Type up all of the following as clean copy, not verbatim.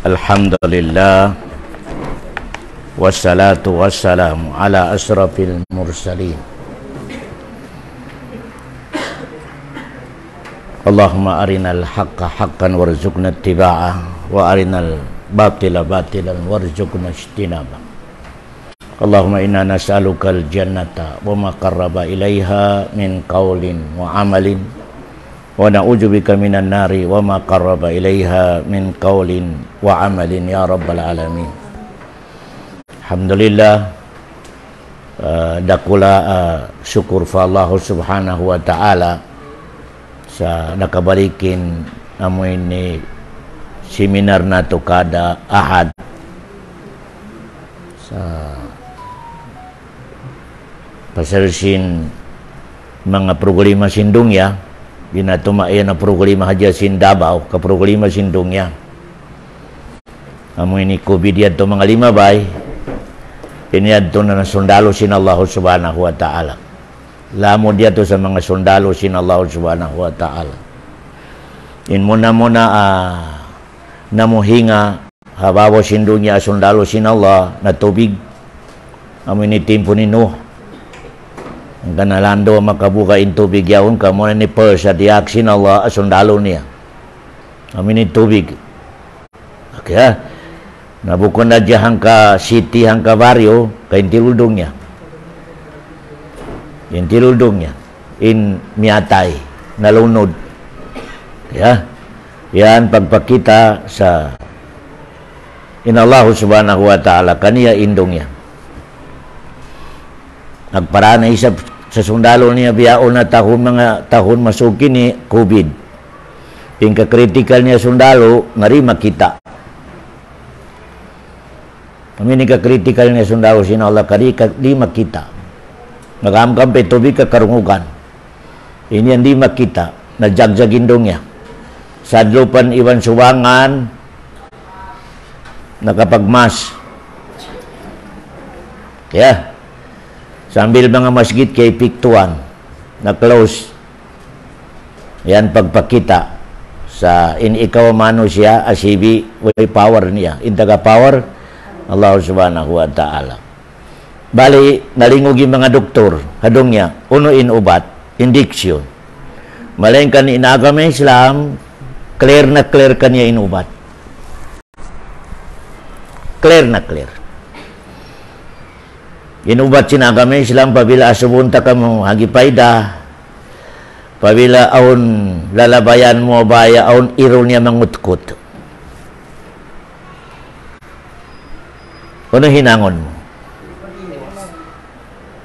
Alhamdulillah, wassalatu wassalamu ala asrafil mursalin. Allahumma arinal haqqa haqqan warzuqna ittiba'ah wa arinal batila batilan warzuqna ijtinabah. Allahumma inna nas'alukal jannata wa ma qarraba ilaiha min qaulin wa amalin wa na'udzubika minan nari wa ma qarraba ilaiha min qaulin wa amalin ya rabbal alamin. Alhamdulillah, dakula syukur fa Allah subhanahu wa ta'ala sa nakabalikin amo ini seminar nato kada ahad sa pasarsin mga programa sindong ya binatumayan na programa haja sindabaw ka programa sindong ya amo ini COVID yato mga lima bay iniyadto na sundalo sin Allah subhanahu wa ta'ala. Lamo dia to sa mga sundalo sin Allah subhanahu wa ta'ala. In muna namuhinga habawo sindunya sundalo sin Allah na tubig. Amin ni timpo ni Nuh. Ang kanalando makabuka in tubig yaon kamo na ni Persa diak sin Allah sundalo niya. Amin ni tubig. Okay, nabukon na diya hangka city hangka barrio kain tiludongnya. Yung tiludongnya in miatay nalunod. Ya. Yan pagpakita sa inallah subhanahu wa ta'ala kaniya indongnya. Nagparana isa sa sundalo niya biyaon na tahun masukin ni COVID. Yung ka-critical niya sundalo ngari makita. Kami ni ka-critical niya sundalo sinala kari di makita. Nagamgam pe tubig kakarungugan. Ini yang di makita na jagjagindongnya. Sadlupan iwan suwangan nakapagmas. Ya. Sambil mga masjid kay piktuan na close. Yan pagpakita sa in ikaw manusia asibi way power niya. Intaga power Allah subhanahu wa ta'ala. Bali, nalingugi mga doktor, hadong niya, unuin ubat, indiksyon. Malengkan inagama Islam, clear na clear kanya inubat. Clear na clear. Inubat sinagama Islam, pabila asubunta ka mo, hagipayda, pabila aun lalabayan mo, baya, aun iro niya mangutkot. Ano hinangon mo?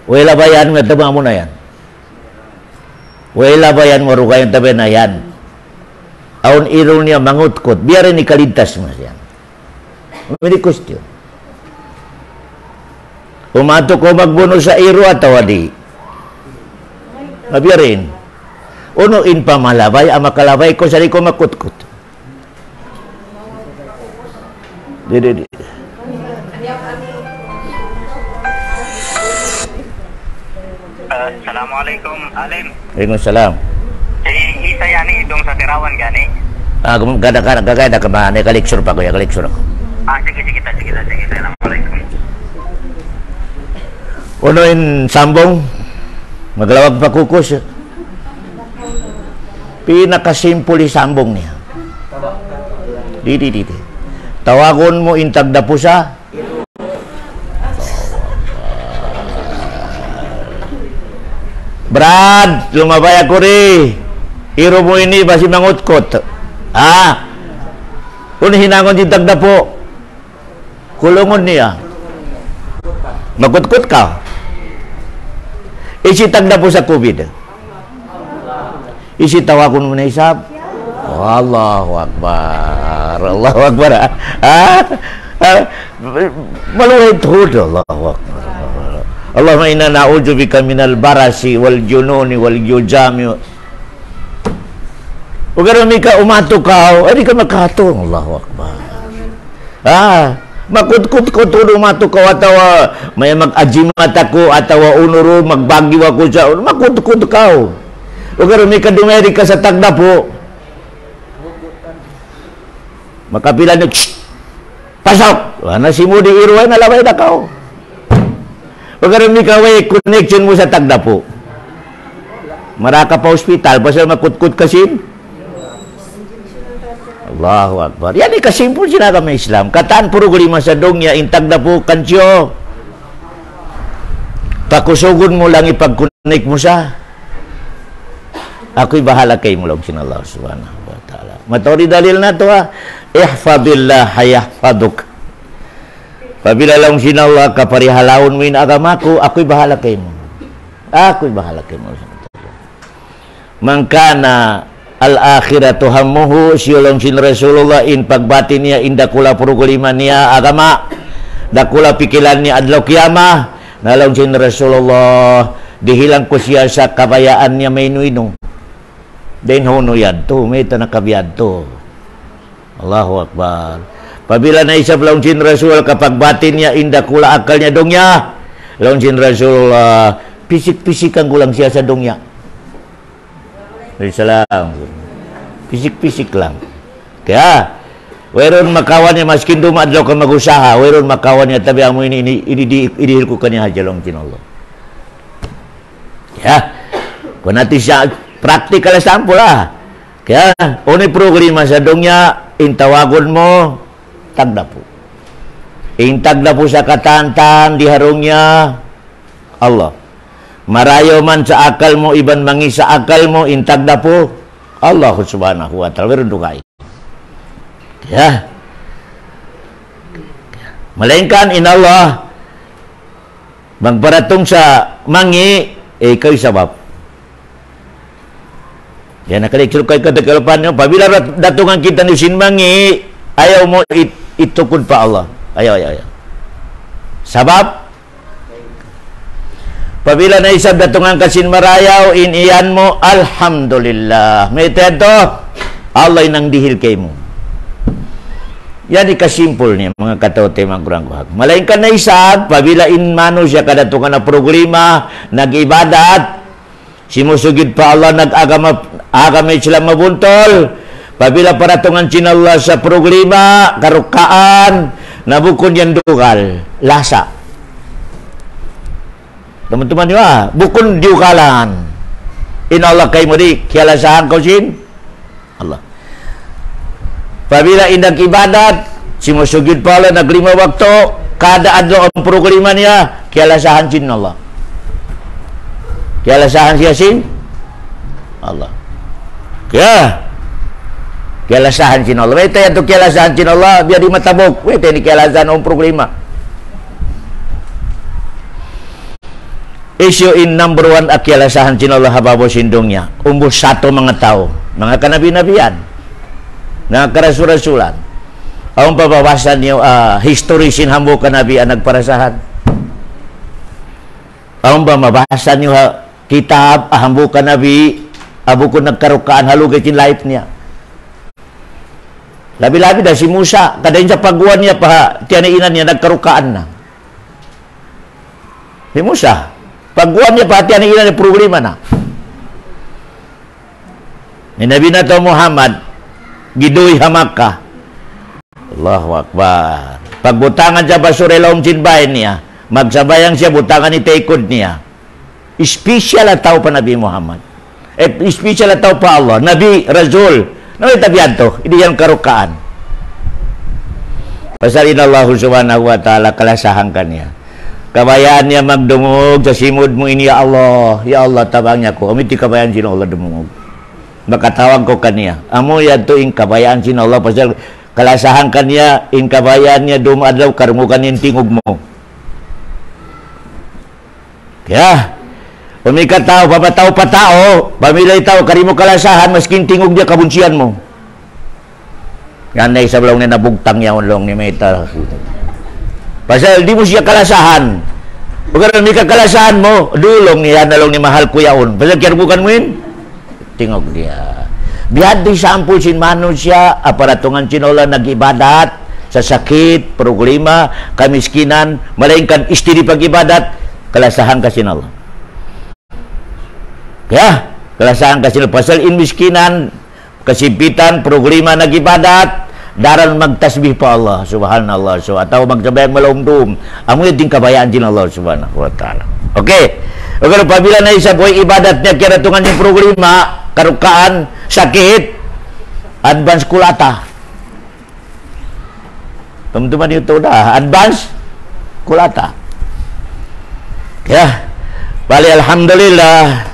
Wala bayan nga tabang mo na yan. Wala bayan mo rukayan tabi na yan. Aun iro niya mangutkot. Biyarin ni kaligtas mo siya. May question. Umato ko magbuno sa iro at tawadi. Mabiyarin. Unuin pa malabay, ang makalabay ko sa ko makutkot. Di. Assalamualaikum, Alim. Waalaikumsalam. Isa yan idong sa Tirawan gani. Gagada ka ba? Kaliksur pa ko ya, kaliksur ako. Sige. Assalamualaikum. Unoin sambong, maglawag pa kukus. Pinakasimpuli sambong niya. Di. Tawagon mo intag na pusa. Brad, lumabay ako rin. Iro mo ini, basi mangutkot. Kung hinangon yung tagda po, kulungon niya. Magutkot ka. Isi tagda po sa COVID. Isi tawagon mo na isab. Allahu Akbar. Allahu Akbar. Maluhay tuhod. Allahu Akbar. Allahumma inna na'udzubika minal barasi wal jununi wal yujami. Ugarami ka umato ka, ay ka makato. Allahu Akbar. Makutkut ko tulo umato ka atawa may mag-ajimat ako atawa unuro magbagiwa ko sa makutkut ka. Ugarami ka dumeri ka sa tagda po. Makapila ni Pasok. Ano si mo di iruay na labay na kao. Pagkaroon ni kaway connection mo sa Tagdapo. Maraka pa hospital, pasal makutkut kasin. Allahu Akbar. Yan kasimpul sila kami Islam. Kataan puro lima sa dongya, in Tagdapo kansyo. Pakusugon mo lang ipag-connect mo sa. Ako'y bahala kay mo lang sinallah subhanahu wa ta'ala. Matori dalil na to ha. Ihfadillah hayahfaduk. Pabila lang sinallah kaparihalawon mo yung agama ko, ako'y bahala kay mo. Ako'y bahala kay mo. Mangkana al-akhiratu hammuhu siyolong sin Rasulullah in pagbati niya indakula purugulima niya agama. Dakula pikilan niya adlaw kiyama. Nalong sin Rasulullah dihilang ko siya sa kabayaan niya may nuino. Den hono yan to, may tanakabiyad to. Allahu Akbar. Pabila na isap laung sin Rasul kapag batin niya inda kula akal niya dongya. Laung sin Rasul pisik-pisikan kulang siya sa dongya. Salam. Pisik-pisik lang. Kaya weron makawan niya maskin dumadlaw ka mag-usaha, weron makawan niya tabi amo ini idihil ko kanya haja laung sin Allah. Ya. Kung natin siya practical sample lah. Kaya oni programa sa dongya intawagon mo Tagdapo. Tagdapo sa katantan di harungnya Allah. Marayo man sa akal mo iban mangi sa akal mo Tagdapo Allah subhanahu wa ta'ala berundukay. Ya. Melainkan inallah magparatong sa mangi kayo sabab. Yan nakaliksul kay kadagalapan nyo. Pabila datungan kita ni sinmangi, ayaw mo itukod pa Allah. Ayaw. Sabab? Pabila na isab datungan ka sinmarayaw, iniyan mo, alhamdulillah. May teto, Allah nang dihil kay mo. Yan ikasimpul niya, mga katote, mga kurang-kuhag. Malain ka na isab, pabila inmano siya kadatungan na programa, nag-ibadat, simusugid pa Allah nag-agamay sila mabuntol. Pabila paratungan sinallah sa programa, karukaan, nabukon yan dugal, lasa. Teman-teman nyo bukon diukalan. Inallah kay mo di, kialasahan ko sin Allah. Pabila indag ibadat, simusugid pa Allah naglima waktu, kada adlo ang programa niya, kialasahan sin Allah. Kialasahan siya sin Allah. Kialasahan sin Allah. Wait tayo kialasahan sin Allah biar di matabok. Wait tayo ni kialasahan ang problema. Issue in number 1 kialasahan sin Allah hababo sindongnya. Umbos satu mga tao. Mga kanabi-nabiyan. Mga karasul-rasulan. Ang pabawasan niyo history sin hambo kanabi ang nagparasahan. Ang mabasa niyo kitab ahambu ka nabi abu ko nagkarukaan halugay in life niya. Labi-labi dah si Musa kadain sa paguan niya pa tiyanainan niya nagkarukaan na. Si Musa paguan niya pa tiyanainan niya problema na. Ni Nabi na to Muhammad gidoy hamaka. Allahu Akbar. Pagbutangan sa basura laom sinbahin niya, magsabayang siya butangan ni taikod niya. Special na tao pa Nabi Muhammad. Special na tao pa Allah. Nabi, Rasul. Nabi tabihan to. Hindi yan karukaan. Pasalin Allah subhanahu wa ta'ala kalasahan ka niya. Kabayaan niya magdungog sa simod mo ini ya Allah. Ya Allah, tabang niya ko. Amiti kabayaan sino Allah dumungog. Makatawag ko kaniya. Amo yan to in kabayaan sino Allah. Pasal kalasahan ka niya, in kabayaan niya dumadlaw, karungukan yung tingog mo. Kaya, pamikataw, papataw patao, pamilay tao, karimo kalasahan, maskin tingog niya, kabunsian mo. Yan na isa lang na nabugtang yaon lang ni Meta. Pasal, di mo siya kalasahan. Pagka may kakalasahan mo, dulong niya na lang ni mahal ko yaon. Pasal, kaya bukan mo yun? Tingog niya. Biyad di sampul sin mano siya, aparatungan sinola nag-ibadat, sa sakit, problema, kamiskinan, malaingkan istiri pag-ibadat, kalasahan ka sinala. Kaya, kalasahan ka sinala. Pasal in miskinan, kasimpitan, problema nag-ibadat, daran magtasbih pa Allah subhanallah. So atau magsabayang malumdum amoy din kabayaan din Allah subhanahu wa taala. Okay. Okay, apabila na isa po ibadat niya kaya tungan yung problema karukaan sakit advance kulata. Teman-teman itu dah advance kulata. Ya. Bali alhamdulillah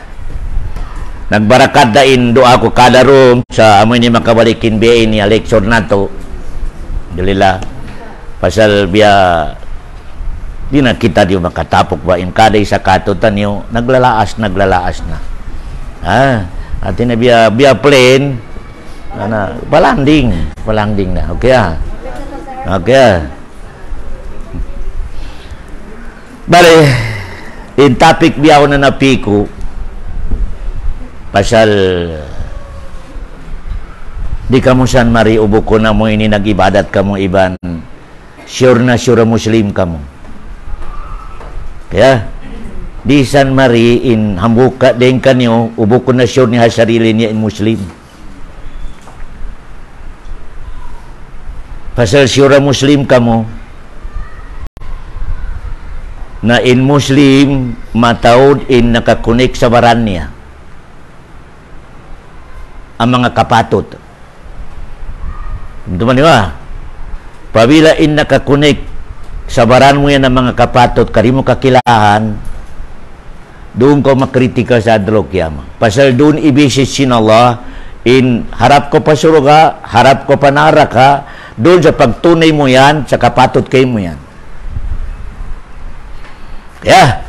nagbarakat dain doa ko kada room sa amoy ni makabalikin biya ni lecture nato. Alhamdulillah. Pasal biya di na kita di makatapok ba in kada isa katutan niyo naglalaas na. Ati na biya plain ana palanding na. Okay ah. Okay. Bali in topic biyaw na napiku pasal di kamu san mari ubuk ko na mo ini nagibadat kamu iban sure muslim kamu ya di san mari in hambuka den kanyo ubuk ko na sure ni hasarili niya in muslim pasal sure muslim kamu na in muslim mataod in nakakunik sa baran niya ang mga kapatot. Teman niyo pabila in nakakunik sa baran mo yan ang mga kapatot kari mo kakilahan doon ko makritika sa adlaw kiyama. Pasal doon ibisis sin Allah in harap ko pa suruga, harap ko pa naraka, doon sa pagtunay mo yan sa kapatot kayo mo yan. Ya,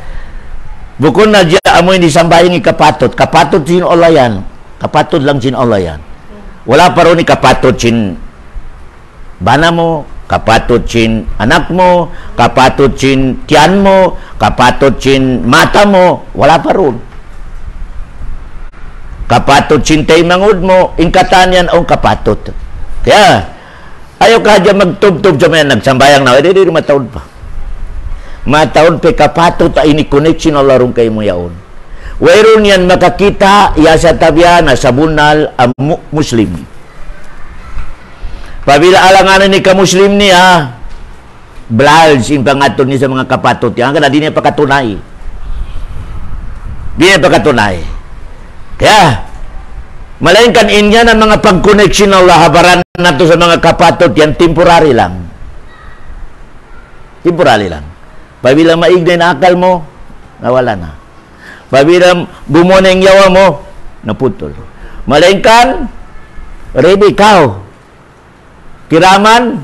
bukod na dyan amoy ni sambahin ni kapatot sin Allah yan. Kapatot lang sin Allah yan. Wala pa rin ni kapatot sin bana mo, kapatot sin anak mo, kapatot sin tiyan mo, kapatot sin mata mo, wala pa rin. Kapatot sin tay mangud mo, ingkatan yan ang kapatot. Kaya, ayaw ka dyan magtub-tub sa mga nagsambayang na, hindi mataon pa. Mataon pe kapatot ini connection Allah rung kay mo yaon. Wayron yan makakita ya sa tabiya na sabunal ang muslim. Pabila alanganan ni ka muslim niya blals in pangaton ni sa mga kapatot yan kada di niya pakatunay. Di niya pakatunay. Kaya malain kan inya ng mga pag-connection Allah habaran nato sa mga kapatot yan temporary lang. Temporary lang. Pabila maignay na akal mo, nawala na. Pabila bumuna yung yawa mo, naputol. Malingkan, ready ka. Kiraman,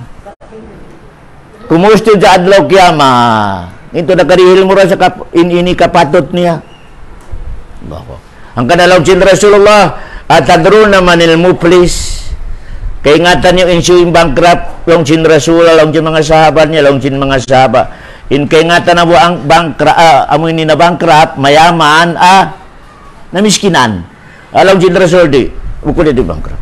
kumusto sa adlaw kiyama. Ito nakarihil mo rin sa ini kapatot niya. Ang kanalaw sin Rasulullah, at adro naman ilmuplis. Kaya ingatan yung ensuing bankrupt, long sin Rasulullah, long sin mga sahabat niya, long sin mga sahabat. In kay nga tanabo ang amoy ni na bankrupt mayaman na miskinan alam din resoldi bukod di bankrupt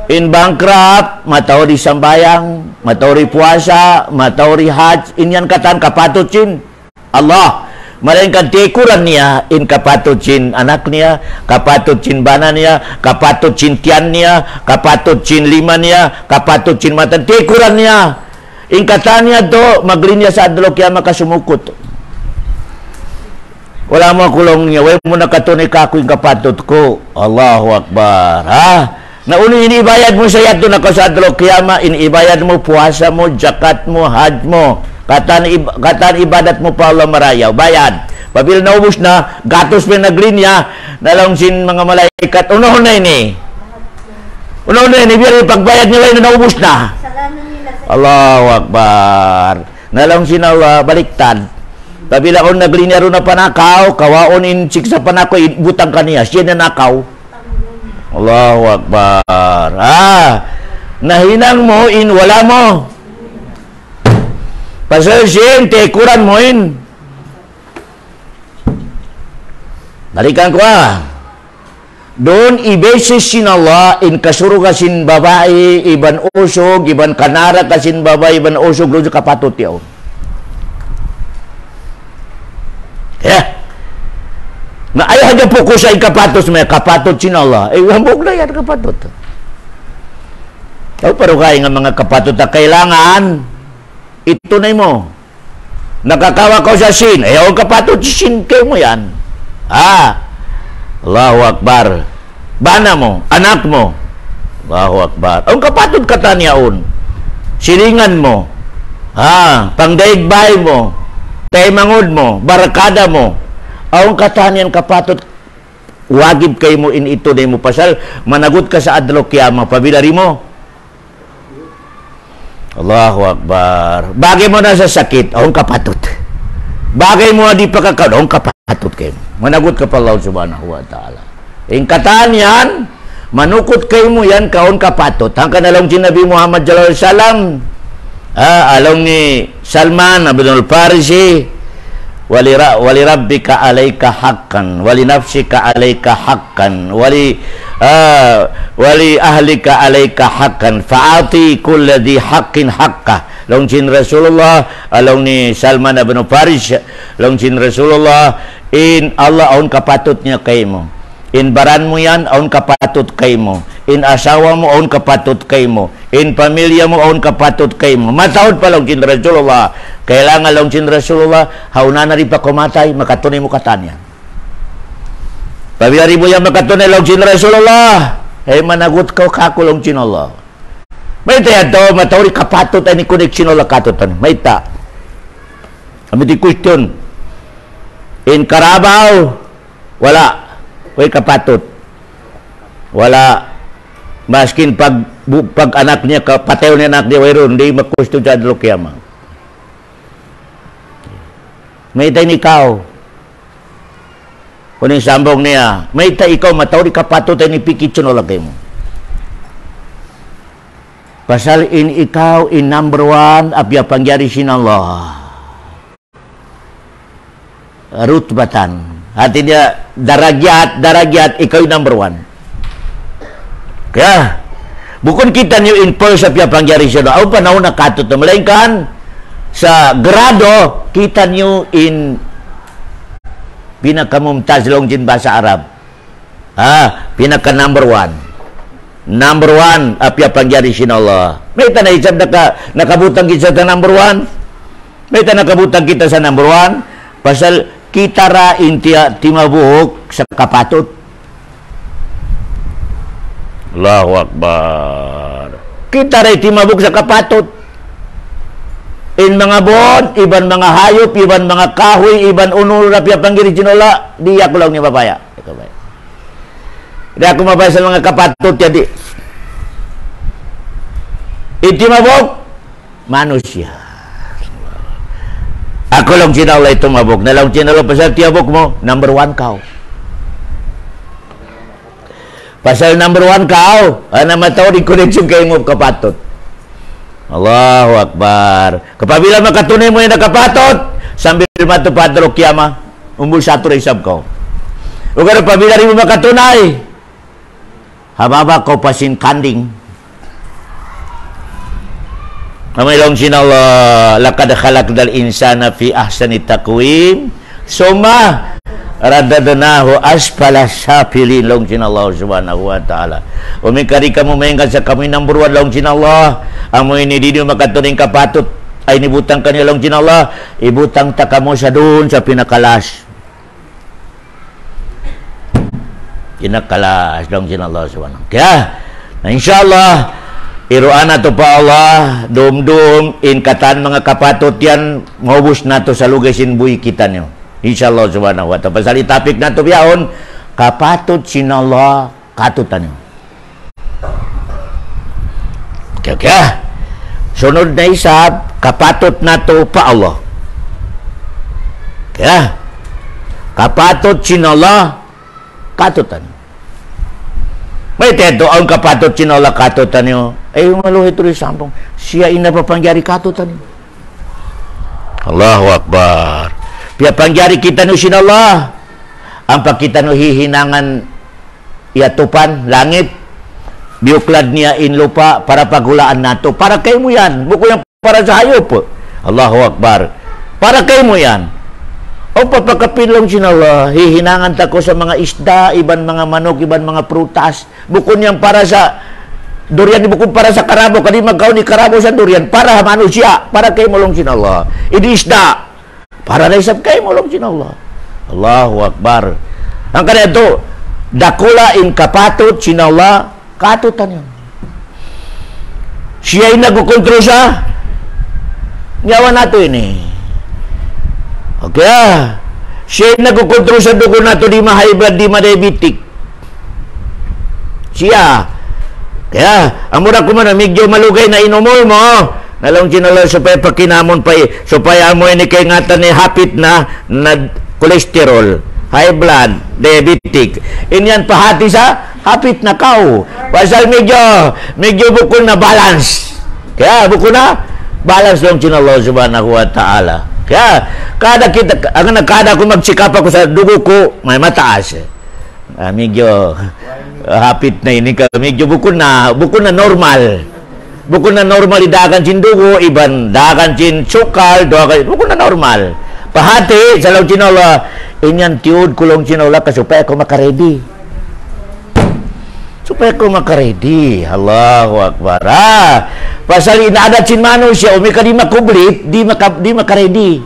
in bankrupt matawri sambayang matawri puasa matawri hajj inyan katan kapatot sin Allah malingkan tikuran niya in kapatot sin anak niya kapatot sin bana niya kapatot sin tiyan niya kapatot sin lima niya kapatot sin matan tikuran niya ingkatanya to maglinya sa adlaw kaya makasumukot. Wala mo kulong niya, way mo nakatunay ka ako yung kapatot ko. Allahu Akbar. Nauni inibayad mo sa yato na ko sa adlaw kaya inibayad mo puasa mo, zakat mo, hajj mo. Katan ibadat mo pa Allah marayaw. Bayad. Pabila naubos na, gatos pa naglinya, nalang sin mga malaikat. Unahon na ini. Unahon na ini, biar pagbayad nila na naubos na. Allahu Akbar. Nalang sinawa baliktad. Pabila on naglinyaro na panakaw, kawaon in siksa panakaw, butang kaniya, siya na nakaw. Allahu Akbar. Nahinang mo in wala mo. Pasal siya, tekuran mo in. Balikan ko doon ibeses sin Allah in kasuro kasin babae iban usog iban kanara kasin babae iban usog lo kapatot yaw. Na ayaw hada fokus sa kapatos may kapatot sin Allah. Hambog na yan kapatot. O pero kaya nga mga kapatid na kailangan, ito na mo. Nakakawa ko sa sin. Ayaw kapatid, sin kayo mo yan. Allahu Akbar. Bana mo, anak mo. Allahu Akbar. Ang kapatid katanyaon. Silingan mo. Pangdaigbay mo. Taymangod mo. Barakada mo. Ang katanyan kapatid, wagib kayo mo in ito na mo pasal. Managot ka sa adlaw kiyama. Pabilari mo. Allahu Akbar. Bagay mo na sa sakit, ang kapatid. Bagay mo na di pagkakaon, ang kapatid kayo. Managot ka pa Allah subhanahu wa ta'ala. Ang kataan yan, manukot kayo mo yan, kaon kapatid. Hanggang along si Nabi Muhammad sallallahu alaihi wasallam, along ni Salman Abdul Farisi, wali rabbika alayka haqqan, wali nafsika alayka haqqan, wali ahlika alayka haqqan, fa'ati kulladhi haqqin haqqah. Long sin Rasulullah, along ni Salman Abdul Faris, long sin Rasulullah, in Allah aun kapatid niya kayo mo. In baran mo yan, aun kapatid kayo mo. In asawa mo, aun kapatid kayo mo. In pamilya mo, aun kapatid kayo mo. Matawad pa lang sin Rasulullah. Kailangan lang sin Rasulullah, hauna na rin pa kumatay, makatunay mo katanya. Pabiyari mo yan makatunay lang sin Rasulullah. Managot ka kako lang sin Allah. May tayo ito, matawari kapatid ay ni kunik sin Allah katutan. May ta. Kami di question. In Karabaw, wala. Way kapatid. Wala. Maskin pag anak niya, patayo ni anak niya, wayro, hindi makusto dyan lo kiyama. May tayo ikaw. Kung yung sambong niya, may tayo ikaw, matawari kapatid ay ni Pikitsun o lagay mo. Pasal in ikaw, in number one, abya pangyari sin Allah. Rutbatan. Hati dia daragyat, ikaw yung number one. Kaya, bukod kita niyo in first sa pangyari siya na, ang panahon na katot na malaingkan, sa grado, kita niyo in pinakamumtaz long din ba sa Arab? Pinaka number one. Number one, apya pangyari siya Allah. May tanay isab nakabutang kita sa number one. May tanay nakabutang kita sa number one. Pasal, kita ra intia timabuhok sa kapatid. Allahu Akbar. Kita ra timabuhok sa kapatid. In mga bon, iban mga hayop, iban mga kahoy, iban unul rapya panggiri tinola, di ako lang ni babaya. Di ako mabaya sa mga kapatid jadi. Itimabok manusia. Ako lang sinawala itong mabok. Nalang sinawala pasal tiyabok mo, number one kau. Pasal number one kau, matao di connection kayo mo kapatid. Allahu Akbar. Kapabila makatunay mo yung nakapatid, sambil matupad ro kiyama, umbul satu isab kau. O kaya pabila rin mo makatunay, hababa kau pasin kanding. Kamayong sinallah, laqad khalaqnal insana fi ahsani taqwim, summa radadnahu asfala safilin, long sinallah subhanahu wa ta'ala. Umikari kamu maingkat sa kami number one, long sinallah. Amo ini dino makatuning kapatid ay nibutang kanila, long sinallah. Ibutang takamo sa doon sa pinakalas. Pinakalas, long sinallah subhanahu. Kaya, insyaAllah, iruan na to pa Allah, dum-dum, in katan mga kapatid yan, maubos na to sa lugay sinbuy kita nyo. Inshallah subhanahu wa ta'ala. Pasali topic na to biyaon, kapatid sinallah katutan nyo. Kaya, sunod na isab, kapatid na to pa Allah. Kaya, kapatid sinallah katutan nyo. May teto, ang kapatid sinallah katutan nyo. Maluhit rin sampong, siya inapapangyari katutan nyo. Allahu Akbar. Pia pangyari kita no sinallah. Ang pagkita no hihinangan iatupan, langit, biuklad niya in lupa para pagulaan nato. Para kayo mo yan. Buko yan para sa hayop. Allahu Akbar. Para kayo mo yan. O papakapin lang sinallah. Hihinangan tako sa mga isda, iban mga manok, iban mga prutas. Buko yan para sa durian ibukod para sa karabo, kadi magkaon ni karabo sa durian para manusia, para kay mulong sin Allah. Ini isda para na isab kay mulong sin Allah. Allahu Akbar. Ang kanya ito, dakula in kapatot sin Allah, katutan yun. Siya ay nagkukontrol sa nyawa nato ini. Okay siya ay nagkukontrol sa dugo nato, di ma-high blood, di ma-diabetic. Siya. Kaya, amura ko man, medyo malugay na inomol mo. Nalong sinala, supaya pakinamon pa supaya mo ini kay ngatan ni hapit na kolesterol, high blood, diabetic. Inyan pahati sa hapit na kao. Pasal medyo bukol na balance. Kaya bukol na balance lang sinala subhanahu wa ta'ala. Kaya kada ko magsikap ako sa dugo ko, may mataas. Medyo hapit na ini ka, medyo bukol na normal. Bukod na normal idagan sin dugo, iban dagan sin sukal, bukod na normal. Pahati sa law sinala, inyan tiud kulong sinala ka supaya ko makaredy. Supaya ko makaredy. Allahu Akbar. Pasal inaadat sin manusia, umika di makublit, di makaredy.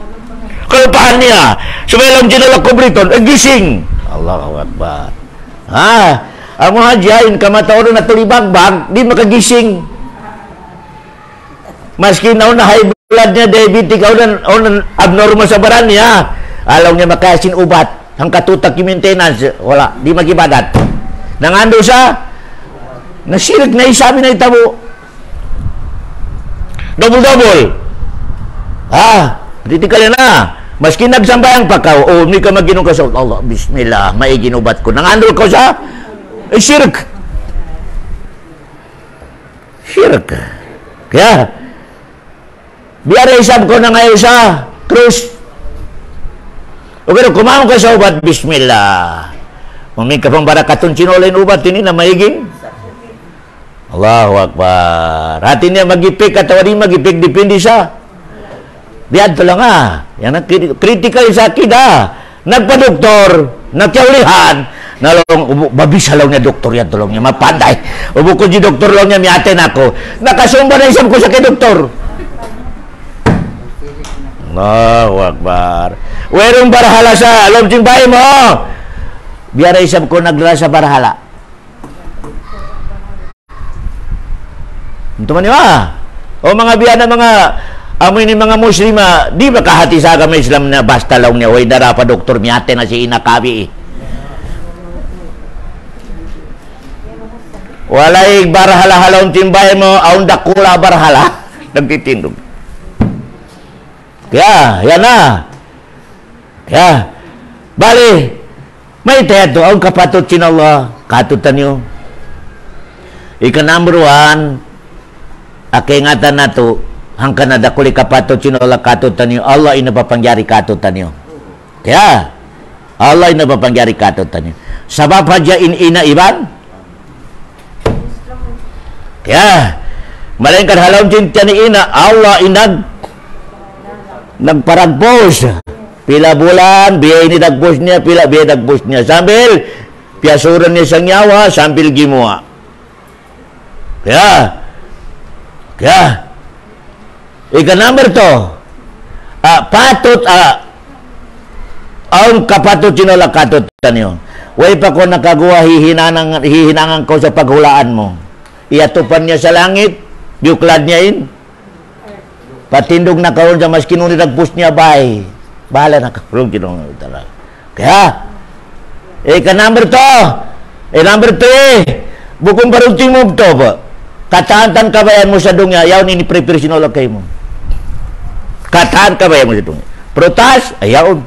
Kalpahan niya, supaya lang sinala kubliton, gising. Allahu Akbar. Ang mga dyan, kamataon na tulibagbag, di makagising. Maski na high blood niya, diabetic, o abnormal sa baran niya, alaw niya makasin ubat, ang katutak yung maintenance, wala, di magibadat. Nangando sa, nasirig na isabi na itabo. Double-double. Kritikal na. Maski nagsambayang pakaw, may ka mag-inom ka sa Allah, bismillah, may ginubat ko. Nangando ko sa, shirk. Shirk. Kaya, biar isab ko na ngayon sa krus. O pero kumamang ka sa ubat, bismillah. Maming ka pang barakatun sinolin ubat, ini na maiging. Allahu Akbar. Hati niya magipik at tawari magipik, dipindi sa. Biad to lang Yan ang critical sa akin Nagpa-doktor, nagkaulihan, nalong babisalaw niya doktor yan tulong niya, mapanday. Ubukod si doktor lang niya, miyaten ako. Nakasumba na isang ko sa kay doktor. Allahu Akbar. Werong barahala sa loob sing bahay mo. Biara isab ko nagdala sa barahala. Ito man yun O mga biyana, mga amoy ni mga muslima, di ba kahati sa agama Islam na basta lang niya, way dara pa doktor miyate na si inakabi Walay barahala-halaw timbay mo, aun dakula barahala. Nagtitindog. Kaya, yan na. Kaya, bali, may teto, ang kapatot sin Allah, katutan nyo. Ika number 1, akingatan na to, hanggang nadakuli kapatot sin Allah, katutan nyo, Allah inapapangyari katutan nyo. Kaya, Allah inapapangyari katutan nyo. Sabab hadya ina iban? Kaya, malingkad halaw cinta ni ina, Allah nagparagpos. Pila bulan, biya ini dagpos niya, pila biya dagpos niya. Sambil, piyasuran niya sa nyawa, sambil gimuha. Kaya, ika number to, patut, ang kapatot sinala katutan nyo. Way pa ko nakagawa, hihinangan ko sa paghulaan mo. Iatupan niya sa langit, yuklad niya in. Patindog na karon sa mas kinunid nagpus niya bay. Bahala na karon kinunid talaga. Kaya, ka number 2. Number 3. Bukong parunting mo to ba? Katahantan kabayan mo sa dungya, yaw ni prepare sinolag kayo mo. Katahan kabayan mo sa dungya. Prutas, ayaon.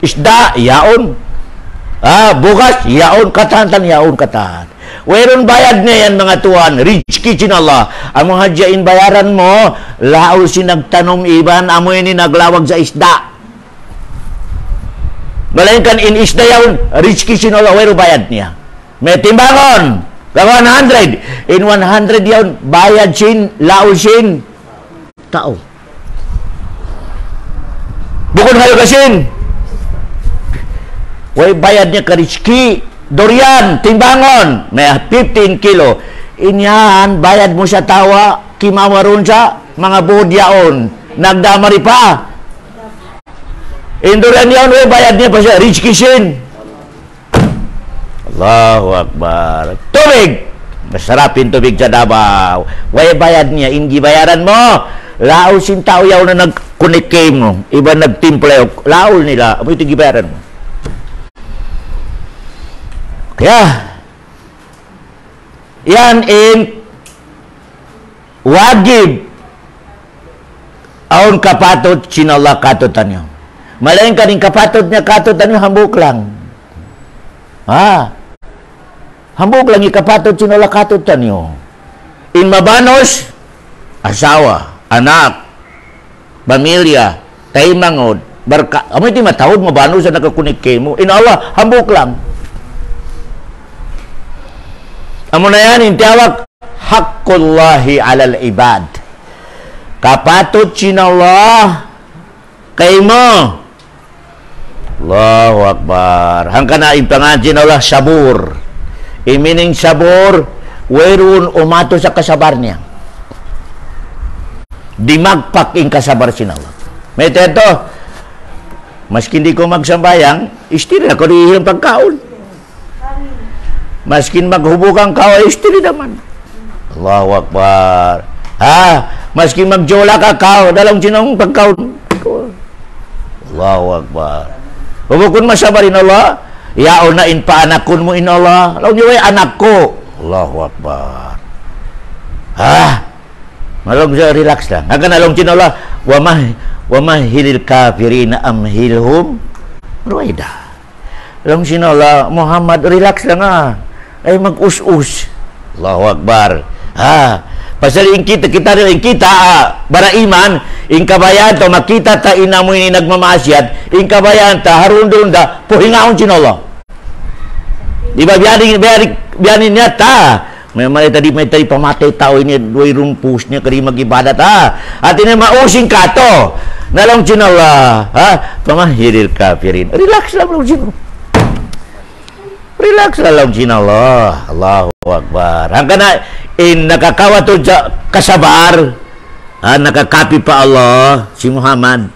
Isda, yaon. Bukas, yaon. Katahantan, yaon katahan. Weron bayad niya yan mga tuan, rich kitchen Allah. Ang mga hadyain bayaran mo, laol sinagtanom iban, amoy ni naglawag sa isda. Malaykan in isda yaon, rich kitchen Allah, weron bayad niya. May timbangon, 100. In 100 yaon, bayad sin, laol sin, tao. Bukod hayo kasin, way bayad niya ka rich ki, durian, timbangon, may 15 kilo. Inyan, bayad mo sa tawa, kimawaron sa mga budyaon. Nagdamari pa. Induran yun, bayad niya pa siya. Rich Kishin. Allahu Akbar. Tubig! Masarapin tubig sa Davao. Way bayad niya, hindi bayaran mo. Laol sin tao yaw na nag-connect mo. Iba nag-timple. Laol nila. Amo ito gibayaran mo. Kaya, yan wagib aon kapatot sinala katotan niyo. Malaing ka rin kapatot niya katotan niyo, hambuk lang. Hambuk lang ikapatot sinala katotan niyo. In mabanos, asawa, anak, pamilya, taimangod, barka. Amoy di matawad mabanos sa nakakunik kay mo. In Allah, hambuk lang. Amo na yan, intiyawag haqqullahi alal ibad. Kapatot sinallah kay mo. Allahu Akbar. Hangka na ipangadin Allah sabur. Imining sabur, werun umato sa kasabar niya. Di magpak in kasabar sinallah. May teto, maski hindi ko magsambayang, istiri ako rin pagkaon. Maskin maghubukang kao, istiri naman. Allahu Akbar. Maskin magjola ka kao, dalang sinong pagkaon. Allahu Akbar. Hubukun masabarin Allah, yaon na in paanakun mo in Allah. Law niyo ay anak ko. Allahu Akbar. Malong siya, relax lang. Hanggang along sin Allah, wamahilil kafirina amhilhum ruwaida. Along sin Allah, Muhammad, relax lang ay mag-us-us. Allahu Akbar. Pasal kita rin kita bara iman, in kabayan to makita ta inamoy ni nagmamasyat, in kabayan ta harundon da puhingaon sin Allah. Di ba biyanin niya ta? May tadi pamatay tao ini duay rumpus niya kari mag-ibadat at ini mausing kato. Nalong sin Allah, pamahiril kafirin. Relax lang sin. Relax lang sin Allah. Allahu Akbar. Hanggang na nakakawa to kasabar, nakakapi pa Allah si Muhammad.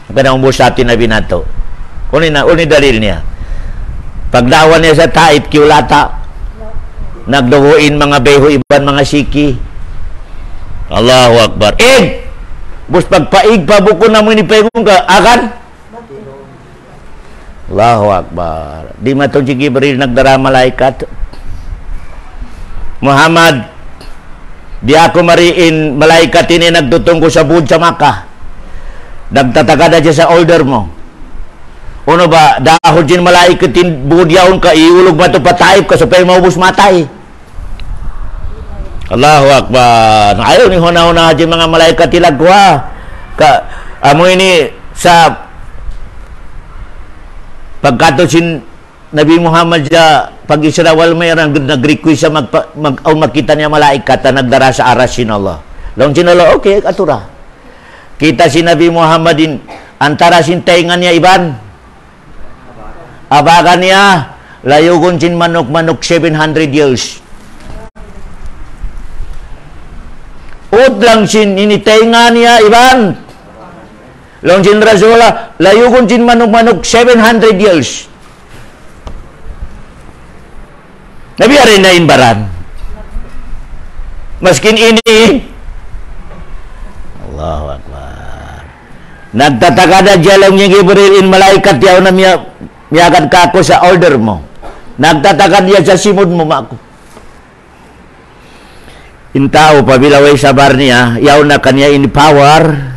Hanggang na umbos natin na binato. Uni dalil niya. Pagdawan niya sa tait kiulata, nagduguin mga beho iban mga siki. Allahu Akbar. Bus pagpaig pa buko na mo ni paigong ka akan. Allahu Akbar. Di matong si Gibril nagdara malaikat. Muhammad, di ako mariin malaikat ini nagdutong ko sa bud sa Makkah. Nagtatagada siya sa order mo. Uno ba, dahol din malaikat in bud yaon ka, iulog ba ito patayip ka, supaya maubos matay. Allahu Akbar. Ayaw ni huna-huna din mga malaikat tilagwa. Amo ini sa pagkatosin Nabi Muhammad sa pag-Israwal mayroon nag-request sa makita niya malaikat na nagdara sa aras sin Allah. Long sin Allah, okay, atura. Kita si Nabi Muhammad din antara sin taingan niya iban. Abagan niya layugon sin manok 700 years. Ud lang sin initaingan niya iban. Long sin Rasulullah layugon sin manok 700 years. Nabiyarin na imbaran. Maskin ini Allahu Akbar. Nagtatakada jalong niya Gibril in malaikat yaw na miyagad ka ako sa order mo. Nagtatakad niya sa simod mo mako. Intao pabilaway sabar niya, yaw na kanya in power.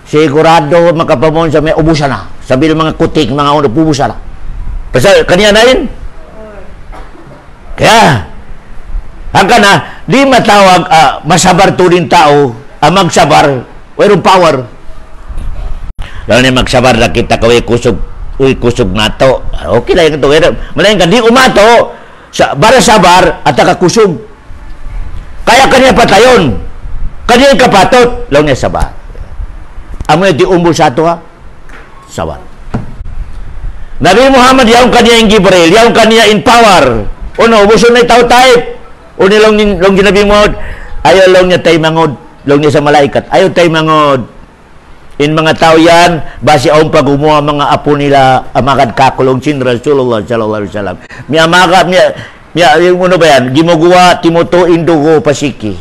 Sigurado makapamon sa may ubusan na. Sabil mga kutik, mga unang pubusan na. Pasal kanya na yun. Kaya, hanggang na, di matawag masabar turin tao, magsabar, mayroong power. Lalo na magsabar na kita kaway kusog nato. Okay lang ito. Malayan ka, di umato, bara sabar at nakakusog. Kaya kanya patayon. Kanya kapatot, lalo niya sabar. Amo di umbol sa ito sabar. Nabi Muhammad, yaong kanya in Gibril, yaong kanya in power. Uno, buso na tao type. Uni long ginabi mo, ayaw long niya tayo mangod. Long niya sa malaikat. Ayaw tayo mangod. In mga tao yan, basi ang pagumuha mga apo nila, amagad kakulong sin Rasulullah sallallahu alaihi wasallam. Yung ano ba yan? Gimuguwa, timuto, indugo, pasiki.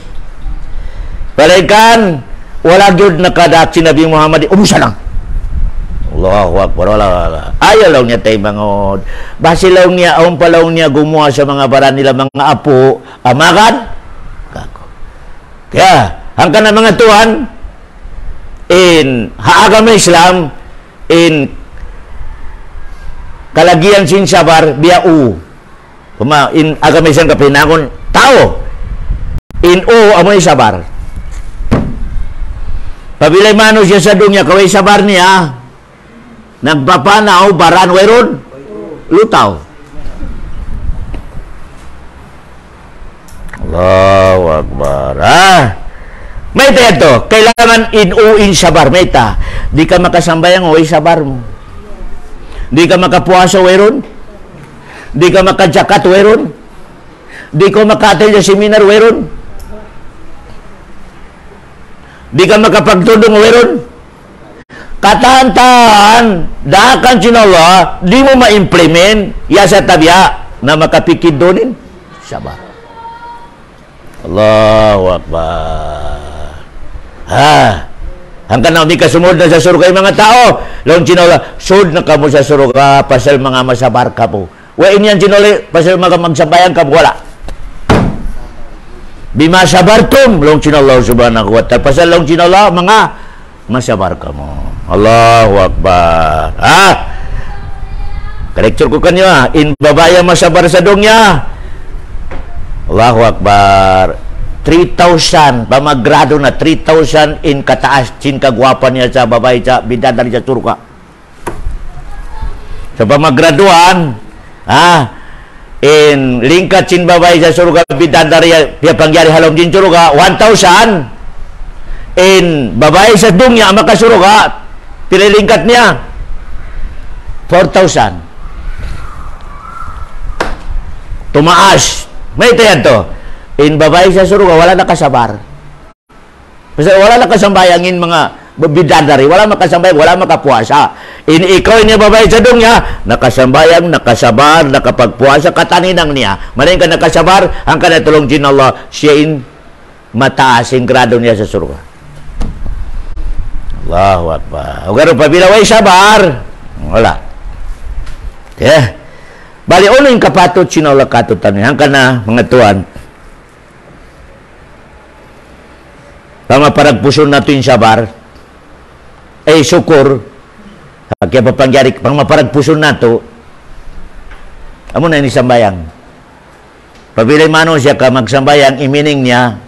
Palaikan, wala gyud nakadak si Nabi Muhammad, umusa lang. Allahu Akbar, wala. Ayaw lang niya tayo mangod. Basi lang niya, ang palaw niya gumawa sa mga baran nila, mga apo, amagad, kako. Kaya, hanggang na mga tuhan, in haagam Islam, in kalagian sin sabar, biau. In agam Islam kapinangon, tao. In amoy sabar. Pabilay mano siya sa dunya, kaway sabar niya, nagpapanaw, baran, weron, lutaw. Allahu Akbar. May ito, kailangan in sabar. May ta, di ka makasambayang o sabar mo. Di ka makapuasa weron. Di ka makajakat weron. Di ka makatel sa seminar weron. Di ka makapagtudong weron. Katahan-tahan, dakan sinala, di mo ma-implement, ya sa tabya, na makapikid donin, sabar. Allahu Akbar. Hanggang na sumunod na sa surga yung mga tao. Long chinola, sud na ka mo sa surga, pasal mga masabar ka po. Wain yan chinoli, pasal mga magsabayan ka po, wala. Bima sabartum, long chinola, subhanahu wa ta'ala. Pasal long chinola, mga masabar ka mo. Allahu Akbar. Correcture ko kanyo in babaya masabar sa dongya. Allahu Akbar. 3,000, pamagrado na 3,000 in kataas, sin kagwapan niya sa babae sa bidadari sa surga. Sa pamagraduan, in lingkat sin babae sa surga, bidadari ya pangyari halom din surga, 1,000. In babae sa dunya, makasuruga, pinilingkat niya, 4,000. Tumaas. May tayan to. In babae sa suruga, wala nakasabar. Kasi wala nakasambayangin mga bidadari, wala makasambayang, wala makapuasa. In ikaw niya babae sa dunya, nakasambayang, nakasabar, nakapagpuasa, kataninang niya. Maring ka nakasabar, ang kanatulong din Allah, siya in mataas, in grado niya sa suruga. Allahu Akbar. O gano'n, pabilaway sabar, wala. Okay. Bali, uno yung kapatot, sinawala katutan niya. Hanggang na, mga tuwan, pamaparagpuson nato yung sabar, ay syukur, kaya papangyari, pamaparagpuson nato, amo na yung sambayang. Pabilay mano siya ka magsambayang, imining niya,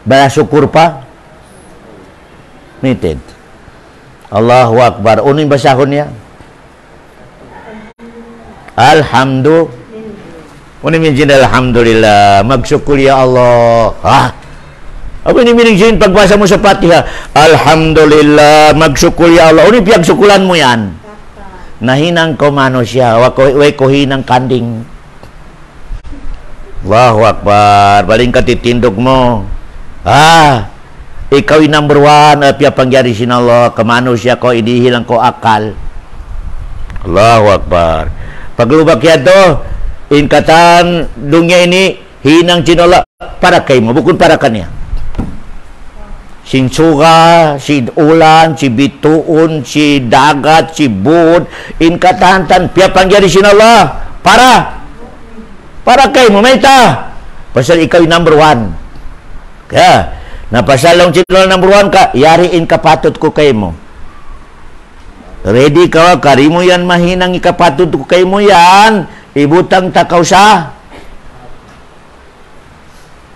bala syukur pa, mited. Allahu Akbar. Uno yung basahon niya. Alhamdulillah. Uno yung alhamdulillah. Magsyukur ya Allah. Apa ini mining pagbasa mo sa Fatiha? Alhamdulillah, magsyukur ya Allah. Uno piyag sukulan mo yan. Nahinang ko mano siya. Way ko hinang kanding. Allahu Akbar. Baling katitindog mo. Ikaw yung number one. Pia pangyari sin Allah. Kamano siya ko. Idihilang ko akal. Allahu Akbar. Paglubak yan to. Inkatan dunya ini. Hinang sinala. Para kay mo. Bukod para kanya. Sinsuga, si ulan, si bituon, si dagat, si bud, inkatantan, pia pangyari sin Allah. Para kay mo, may ta. Pasal ikaw yung number one. Kaya, napasalong sin Allah number one ka, yariin kapatot ko kay mo. Ready ka, kari mo yan mahinang ikapatot ko kay mo yan. Ibutang takaw sa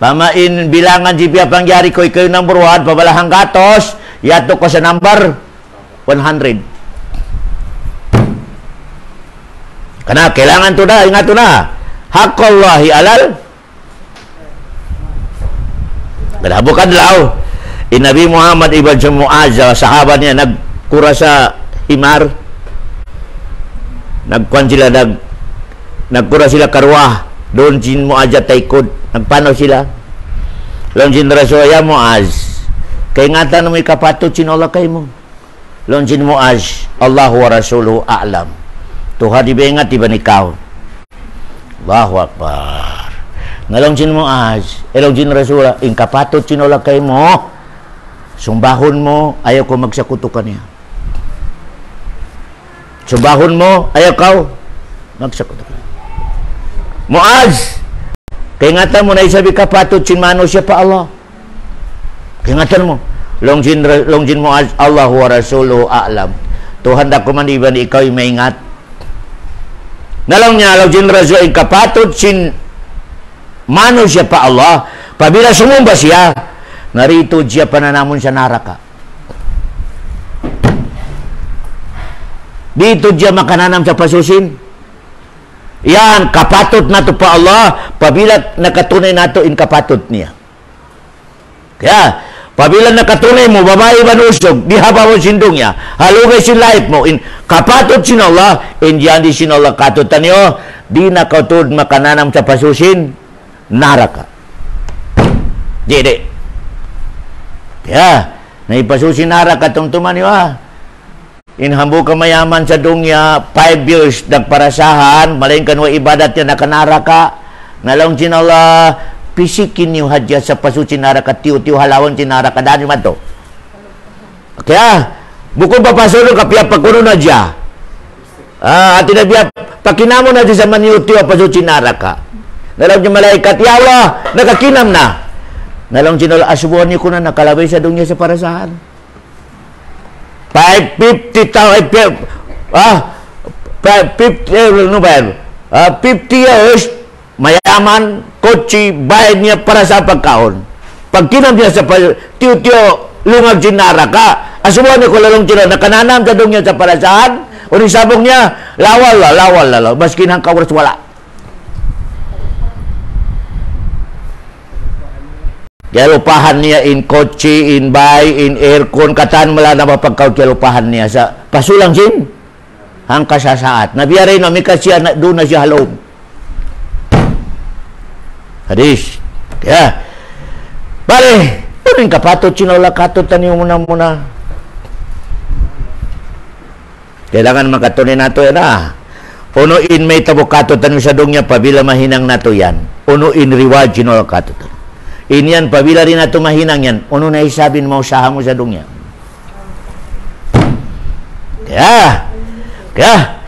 pamain bilangan si pia pangyari ko ikaw yung number one, pabalahang gatos, yato ko sa number 100. Kana, kailangan to na, ingat to na. Haqallahi alal. Bukan law. Nabi Muhammad ibn Muaz, sahabat niya, nagkura sa himar. Nagkuhan sila, nagkura sila karwah. Doon sin Muaz at taikod. Nagpano sila? Long sin Rasul, ya Muaz, kay ngatan mo ikapatot sin Allah kay mo. Long sin Muaz, Allahu wa Rasuluhu a'lam. Tuhan dibengat iban ikaw. Allahu Akbar. Ngalong sin Muaz, elong sin Rasul, ikapatot sin Allah kay mo. Sumbahon mo, ayaw ko magsakutukan niya. Sumbahon mo, ayaw ka magsakutukan. Muaz, kay ngatan mo na isabi kapatot sin mano siya pa Allah. Kay ngatan mo, long jin Muaz, Allahu wa Rasuluhu a'lam. Tuhan da kumandiban ikaw yung maingat. Nalong niya, long jin Rasul, kapatot sin mano siya pa Allah. Pabila sumumba siya, narito siya pananamon sa naraka. Dito siya makananam sa pasusin. Yan, kapatot na to pa Allah. Pabila nakatunay na to in kapatot niya. Kaya, pabila nakatunay mo, babae ba nusog, di haba mo sindong niya, halugay sin life mo, in kapatot sin Allah, in diyan di sin Allah katutan niyo, di nakatud makananam sa pasusin, naraka. Di. Kaya, naipasusin nara katong tuman niyo Inhambu ka mayaman sa dungya, 5 years nagparasahan, malayin kanwa ibadat niya nakanara ka, nalong sinala, pisikin niyo hadya sa pasusin nara ka, tiyo-tiyo halawan sinara ka, dahil man to. Kaya, bukod papasulo ka, piya pagkuno na dya. At inabiya, pakinamo na di sa maniyo-tiyo pasusin nara ka. Nalong niya malaikat, ya Allah, nakakinam na. Nalong sinala, asubuhan niyo ko na nakalabay sa dungya sa parasahan. 50 years, mayaman, kotse, bayad niya para sa pagkaon. Pag kinam niya sa tiyo-tiyo, lungag sinara ka, asubuhan niyo ko lalong sinala, nakananam sa dungya sa parasahan, o sabong niya, lawal, maskin hang kawaras wala. Kaya lupahan niya in kotse, in bay, in aircon, katan mala na mapagkaw kaya lupahan niya sa pasulang sin. Hang kasasaat. Nabiyaray na, may kasya, doon na siya halom. Hadis. Kaya, pare, punin kapatot, sinawala katot, tanyo muna. Kailangan makatunin nato yan Unuin may tabukatot, tanyo sa dungya, pabila mahinang nato yan. Unuin reward, sinawala katot. Inyan, pabila rin nato mahinang yan, uno na isabin mo, usaha mo sa dungya. Kaya,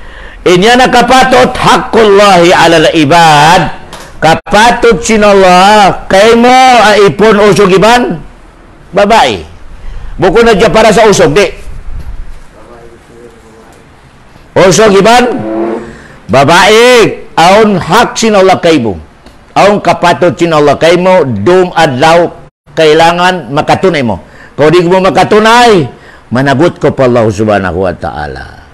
inyan na kapatot, hakullahi alal ibad, kapatot sinallah, kay mo, ipon usog iban, babae. Buko na dyan para sa usog, di. Usog iban, babae, aon hak sinallah kay mo. Ang kapatot sin Allah kay mo, dum adlaw, kailangan makatunay mo. Kung di mo makatunay, managot ko pa Allah subhanahu wa ta'ala.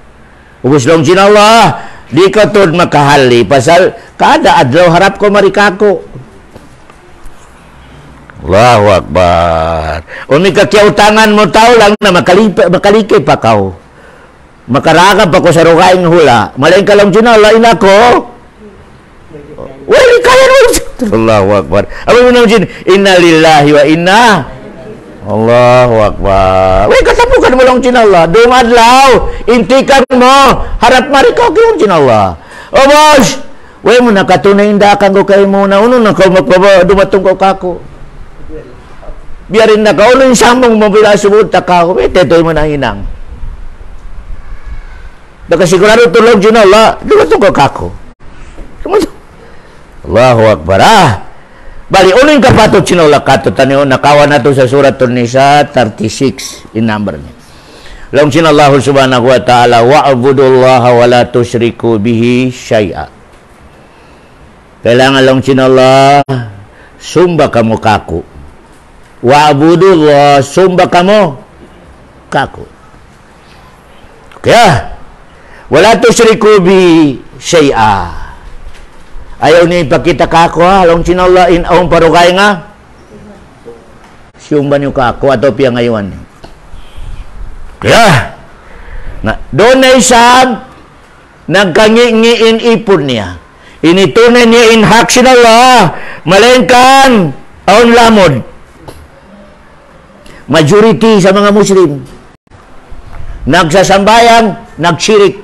Ubus lang sin Allah, di ka tod makahali, pasal kada adlaw harap ko marikako. Allahu Akbar. O may kakiautangan mo tao lang na makalike pa kao. Makarakab pa ko sa rukaing hula. Malain ka lang sin Allah, inako. Wala kaya mo. Allahu Akbar. Apa mo naman inna lillahi wa inna. Allahu Akbar. Wala katapukan mo lang sin Allah. Dumadlaw. Intikan mo. Harap marikaw kayo sin Allah. O boss. Wala mo nakatunay indakan ko kayo muna. Uno na ka dumatong ko kako. Biarin na ka. Uno yung samong mabila subod takako. Tetoy mo na hinang. Nakasigurado tulong sin Allah. Dumatong ko kako. Allahu Akbar. Bali, uling kapatot sinula katot. Nakawa na to sa surat An-Nisa 36 in number niya. Long sinallahu subhanahu wa ta'ala, wa'budullaha wa la tusyriku bihi syai'a. Kailangan long sinallah, sumba kamu kaku. Wa'budullah, sumba kamu kaku. Kaya, wa la tusyriku bihi syai'a. Ayaw ni ipakita ka ako long sinala in aong parukay nga. Siyumban yung ka ako ato piya ngayon. Kaya, doon na isab, nagkangi-ngiin ipon niya. Ini tunay niya inhak sinallah. Malengkan aon lamod. Majority sa mga Muslim nagsasambayang, nagsyirik.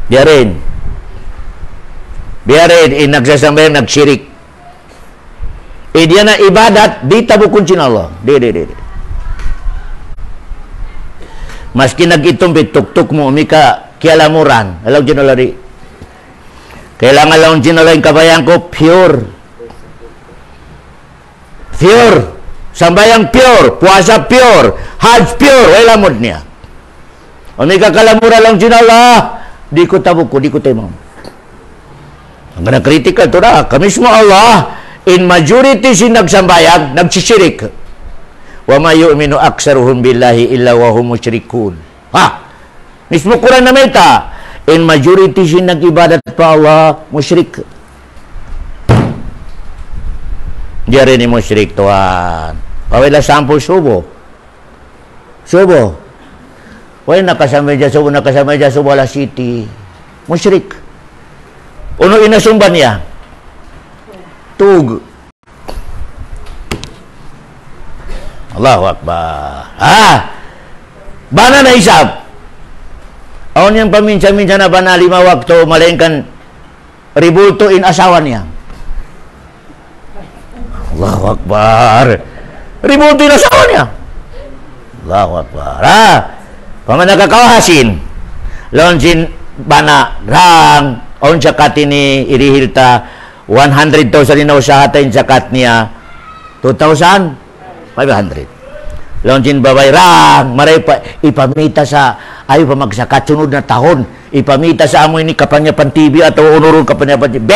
Biarin, nagsasambayang, nagsyirik. Dia na ibadat, di tabukun sinallah. Di. Maski nag-itumpit, tuk-tuk mo, umika, kialamuran. Alam sinallah di. Kailangan lang sinallah yung kabayan ko, pure. Sambayang pure, puasa pure, hajj pure, wala mod niya. Umika kalamura lang sinallah, di ko tabuko, di ko temang. Ang critical to na, kamismo Allah, in majority sin nagsambayang, nagsisirik. Wa ma yu'minu aksaruhum billahi illa wa hum musyrikun. Mismo Quran na meta, in majority sin nagibadat pa Allah, musyrik. Diyan ni musyrik tuan. Pawila sample subo. Wala nakasamay dyan subo ala city. Musyrik. Uno inasumban niya. Tug. Allahu Akbar. Bana na isap. Aon yang paminsan-minsan na bana 5 waktu malengkan ribulto in asawa niya. Allahu Akbar. Ribulto in asawa niya. Allahu Akbar. Paman nakakawahasin. Launsin bana rang on zakat ini irihilta 100,000 inausahatain zakat niya 2,500. Launsin babay rang maray pa ipamita sa ayo pa magsakat sunod na tahon. Ipamita sa amo ini kapanyapan TV atau unurun kapanyapan TV.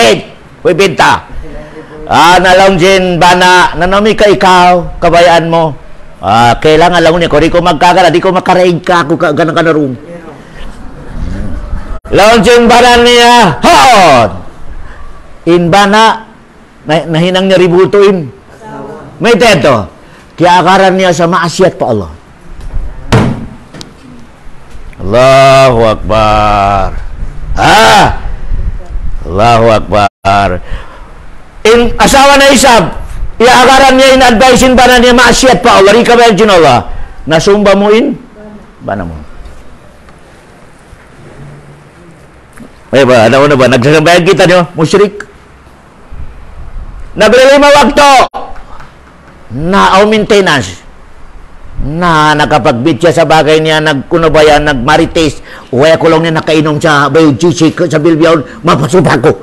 We benta. Nalaunsin bana nanami ka ikaw kabayaan mo. Kailangan lang niya, kung di ko magkagala, di ko makaraig ka ako ganang room. Launching banan niya, hon! In bana, nahinang niya ribultuin. May teto, kaya akaran niya sa maasyat pa Allah. Allahu Akbar. Allahu Akbar. In asawa na isab, iakaran niya in-advisein ba na niya maasyat pa Allah, rika ba yung Allah? Nasumba mo in? Ba na mo? Ay ba, ano ba? Nagsasambayan kita niyo, musyrik. Naglilima wakto. Na maintenance. Na nakapagbitya sa bagay niya, nagkunabayan, nagmarites. Uwaya ko lang niya nakainom sa biojisik, sa bilbiyaon, mapasupa ko.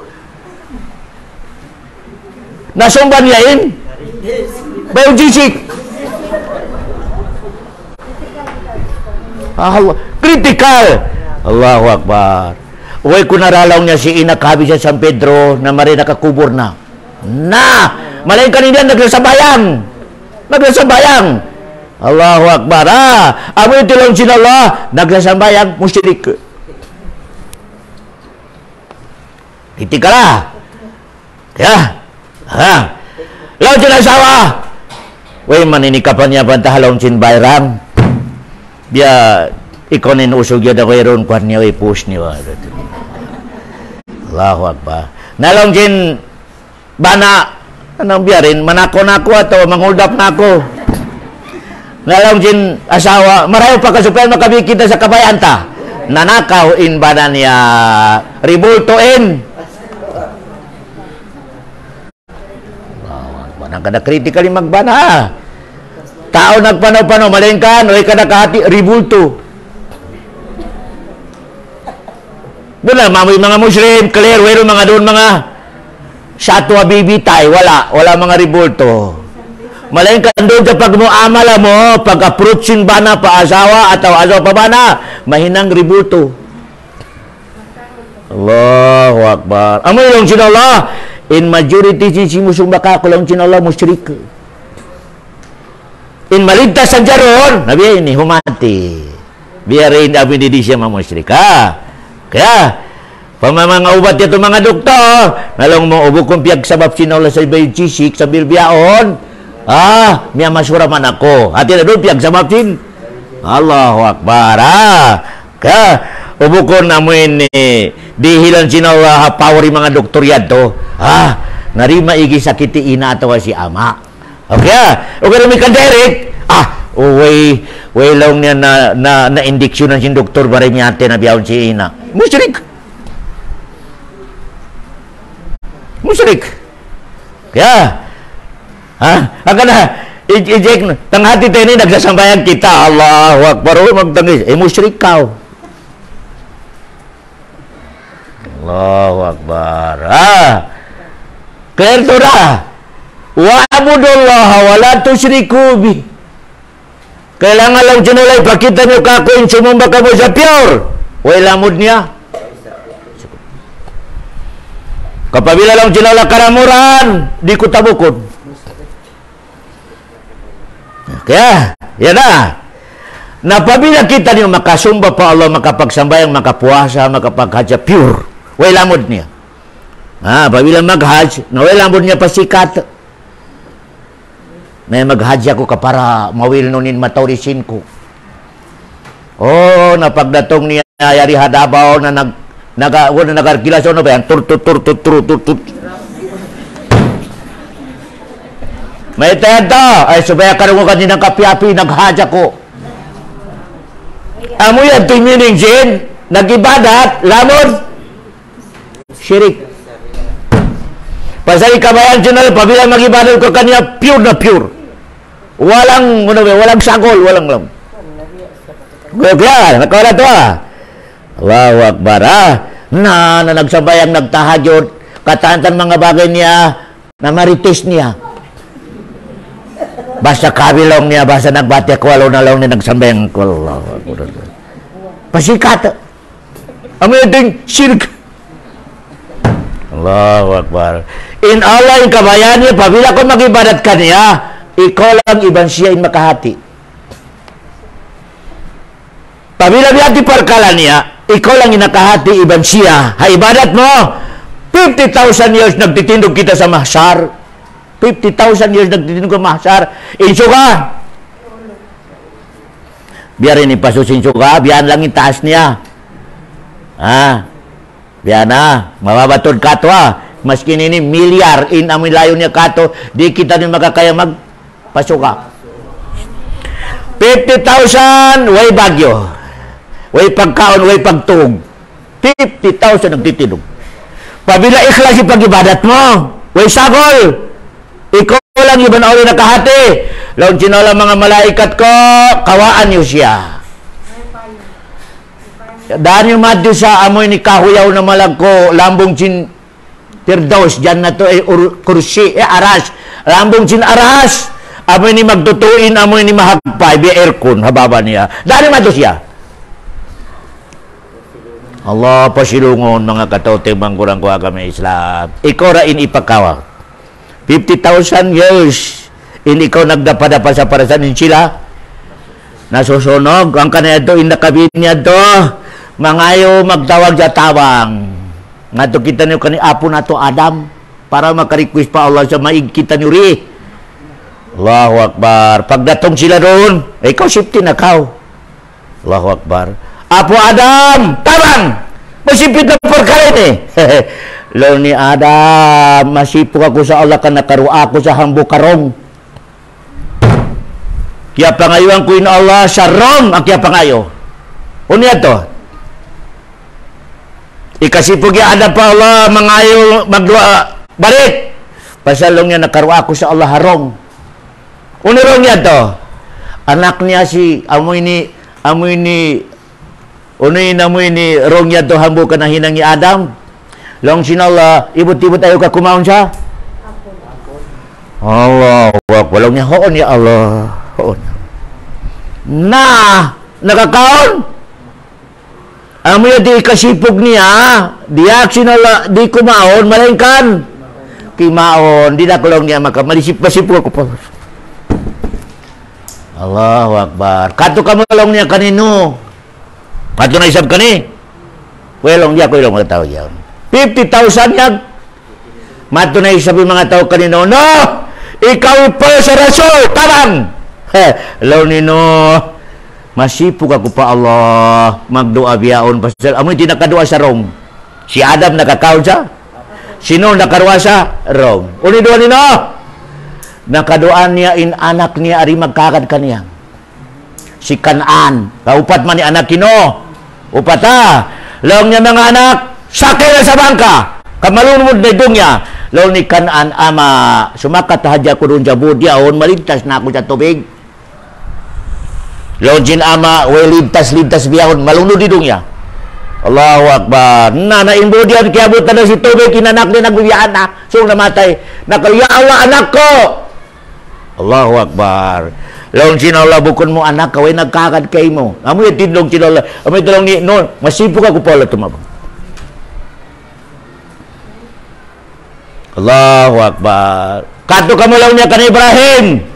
Nasumba niya in? Biojisik. Critical. Allahu Akbar. Uy, kung naralaw niya si Inakabi sa San Pedro na mari nakakubur na. Malayin kanina nagsasambayang. Allahu Akbar. Amo yung tilong sinallah, nagsasambayang, musyrik. Critical Kaya, lawan siya asawa. Uy, maninikapan niya pantahalaw sin bayrang. Biya, ikonin usog yun ako yung kwan niya, i-push niya. Allahu Akbar. Nalong sin bana, anong biyarin, manako-nako ato, manguldap na ako. Nalong sin asawa, marayo pa kasupayan makabikita sa kabayan ta. Nanakaw in bana niya, ribultoin. Allahu Akbar. Nang kada critically magbana. Tao nagpanaw-panaw, malingkan, o kada kahati, ribulto. Doon lang, mamoy mga Muslim, clear, wero mga doon mga satwa bibitay, wala mga ribulto. Malayin ka doon sa pagmuamala mo, pag-approachin ba na pa-asawa atau asawa pa ba na, mahinang ribulto. Allahu Akbar. Amo yung sinallah, in majority si musumba ka, kulang sinallah, musyrik. In maligtas sa jaron, nabiya ini, humati. Biarin abin di siya mamusyrik. Kaya, pamamang ubat ito mga doktor, nalong mo ubog kong piyag sabab sinawla sa biojisik, sa bilbiyaon, miya masura man ako. Hati na doon, piyag sabab sin. Allahu Akbar. Kaya, Ubukon na mo ini dihilan sinawa power mga doktor yan to. Narima igi sakiti ina atawa si ama. Okay, okay na may kanderek. Way lang niya na indiksyonan si doktor baray niya na biyawon si ina. Musyrik. Kaya, hangga na, ijek, tanghati tayo ni, nagsasambayan kita, Allahu Akbar, magtangis, musyrik ka. Allahu Akbar. Kaya ito na, wa'abudullaha wa la tusyriku bi. Kailangan lang sinulay, pakita nyo kako yung sumumba ka mo sa pure. Wala mood niya. Kapabila lang sinulay karamuran, di ko tabukod. Kaya, yan na. Napabila kita niyo makasumba pa Allah, makapagsambayang, makapuasa, makapaghadja, pure. Wala mood niya. Pabila maghadj, na wala mood niya pasikat. May maghadja ko para mawilnunin matawrisin ko. Napagdatong niya yari hadabaw na nagarkilas ano ba yan? Tur. May tento, ay subaya karungo kaninang kapi-api, naghadja ko. Amo yan, tingmining sin, nagibadat, lamon, syirik. Pasal kabayan channel, pabila magibadat ko kanya, pure na pure. Walang sagol, walang lang. Gugla, nakawala to Allahu Akbar na nagsabayang nagtahajud, katantan mga bagay niya, na marites niya. Basta kabilong niya, basta nagbati ako, walo na lang niya nagsambayang ko. Allahu Akbar. Pasikat. Amo yung sirk. Allahu Akbar. In Allah yung kabayan niya, pabila ko magibadat ka niya, ikaw lang iban siya in makahati. Pabila biyati parkala niya, ikaw lang inakahati iban siya. Ibadat mo, 50,000 years nagtitindog kita sa mahsyar. 50,000 years nagtitindog ka mahsyar. Inso ka. Biar ini pasusin suka, biar lang itaas niya. Biar na, mababatod ka to Maskin ini milyar in amoy layo niya kato, di kita din makakaya magpasuka. 50,000 way bagyo. Way pagkaon, way pagtug. 50,000 nagtitinog. Pabila ikhlas yung pag-ibadat mo, way sagol. Ikaw lang iban uli nakahati. Laon sinola mga malaikat ko, kawaan niyo siya. Daan yung mati sa amoy ni kahuyaw na malagko, lambong sin Firdaus, dyan na to ay kursi, aras. Lambong sin aras. Amoy ni magtutuin, amoy ni mahagpay, bi aircon, hababa niya. Daan yung mati siya. Allah pasilungon mga katote mangkurang ko agama Islam. Ikaw ra in ipakawa. 50,000 years in ikaw nagdapadapa sa parasan sila. Nasusunog ang kanaya to in nakabinya to. Mangayo magtawag sa tawang. Nga to kita niyo kani apo na to Adam para makarequest pa Allah sa maig kita niyo ri. Allahu Akbar. Pagdatong sila doon, ikaw safety na kao. Allahu Akbar. Apo Adam, tawang! Masipit na perkara ini. Law ni Adam, masipok ako sa Allah ka nakarua ako sa hambo karong. Kaya pangayuan ko in Allah sa rom, ang kaya pangayo. Unya to. Ikasipog ya Adam pa Allah, mangayo, magdua, balik. Pasalong niya nakarua ako sa Allah harong. Unirong niya to. Anak niya si, amoy ni, unoy na mo ini rong niya to hambo ka na hinang ni Adam. Long sinala, ibut-ibut ayo ka kumaon siya. Allah, walang niya hoon ya Allah. Hoon. Nakakaon. Amo ya di kasipog niya, diak sinala, di kumaon, malingkan. Kimaon, di na kulong niya malisip-masipog ako pa. Allahu Akbar. Kato ka malong niya kanino. Pato na isab ka ni. Welong diya ko ilong mga tao diyan. 50,000 yag. Mato na isab yung mga tao kanino. No! Ikaw pa sa rasul! Tabang! Law nino. Masipog ako pa Allah, magdua biyaon pasal amoy di nakadua sa Rome. Si Adam nakakaon sa, sino nakaruwa sa Rome. Uni doon nino, nakaduan niya in anak niya ari magkakad kaniya. Si Kanaan, kaupat man ni anak kino, upata, laong niya mga anak, sakay na sa bangka, kamalunod na idong niya, laong ni Kanaan, ama, sumakat hadya ko doon sa budyaon, maligtas na ako sa tubig. Laong jin ama, way ligtas biyahon, malunod idong niya. Allahu Akbar. Nanain budyan, kaya buta na si tubig, kinanak niya nagbibiyahan na, so namatay, nakaliyawa anak ko. Allahu Akbar. Laon sinala bukon mo anak kaway nagkakad kay mo. Amoy tindog sinala. Amoy tulong ni no, masipog ako pala tumabang. Allahu Akbar. Kato ka mo lang niya kan Ibrahim.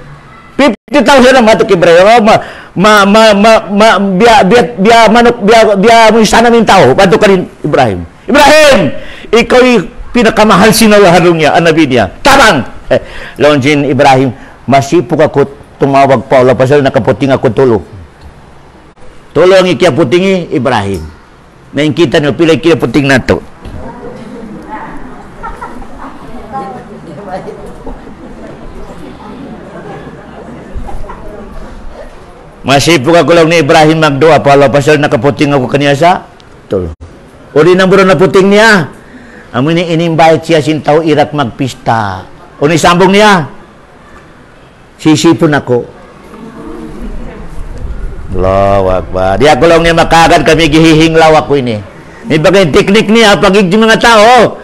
50,000 na matok Ibrahim. Biya manok biya mo sana min tao. Bato ka rin Ibrahim. Ibrahim, ikaw pinakamahal sinalahan niya, anabi niya. Tamang. Laon sin Ibrahim, masipog ako tumawag pa Allah pasal nakaputing ako tulo. Tulo ang ikiaputingi Ibrahim. Naing kita nyo pila ikiaputing nato. Masipog ako lang ni Ibrahim magdoa pa Allah pasal nakaputing ako kaniya sa tulo. Uli nang buro na puting niya. Amin ni inimbayad siya sintaw irak magpista. Uni sambong niya. Sisipon ako. Allahu Akbar. Di ako lang niya makagad kami gihihinglaw ako ini. May bagay teknik niya pagig mga tao.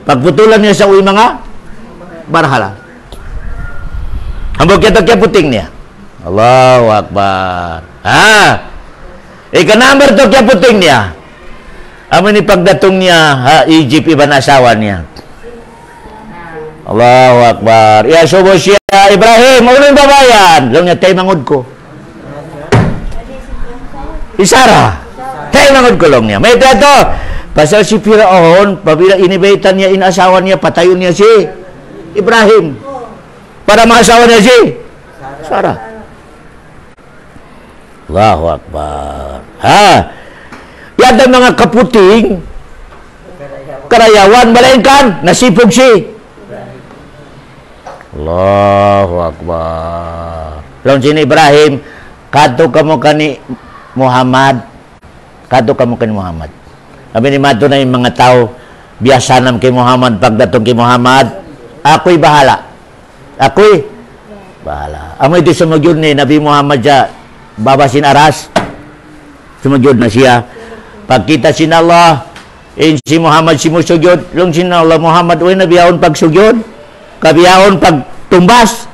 Pagputulan niya sa uwi mga barhala. Hambog kaya puting niya. Allahu Akbar. Ha? Number to kaya puting niya. Amo ni pagdatong niya Egypt iba na asawa niya. Allahu Akbar. Ya subo siya Ibrahim, maunang babayan. Lang niya, tay mangod ko. Isara. Tay mangod ko lang niya. May dato. Pasal si Firaon, pabila inibaitan niya, inasawa niya, patayon niya si Ibrahim. Para maasawa niya si Sarah. Allahu Akbar. Ha? Yan ang mga kaputing, karayawan, malengkan, nasipog si Allahu Akbar. Lawan sini Ibrahim, kadto kamo kani Muhammad. Kadto kamo kani Muhammad. Sabi ni mato na yung mga tao, biasa nam kay Muhammad pagdatong kay Muhammad. Ako'y bahala. Ako'y bahala. Amo ito sumugyod ni Nabi Muhammad ja babasin aras. Sumugyod na siya. Pagkita sin Allah, si Muhammad si musugyod, long sin Allah Muhammad uy nabiyahon pagsugyod. Kabiyahon pag tumbas.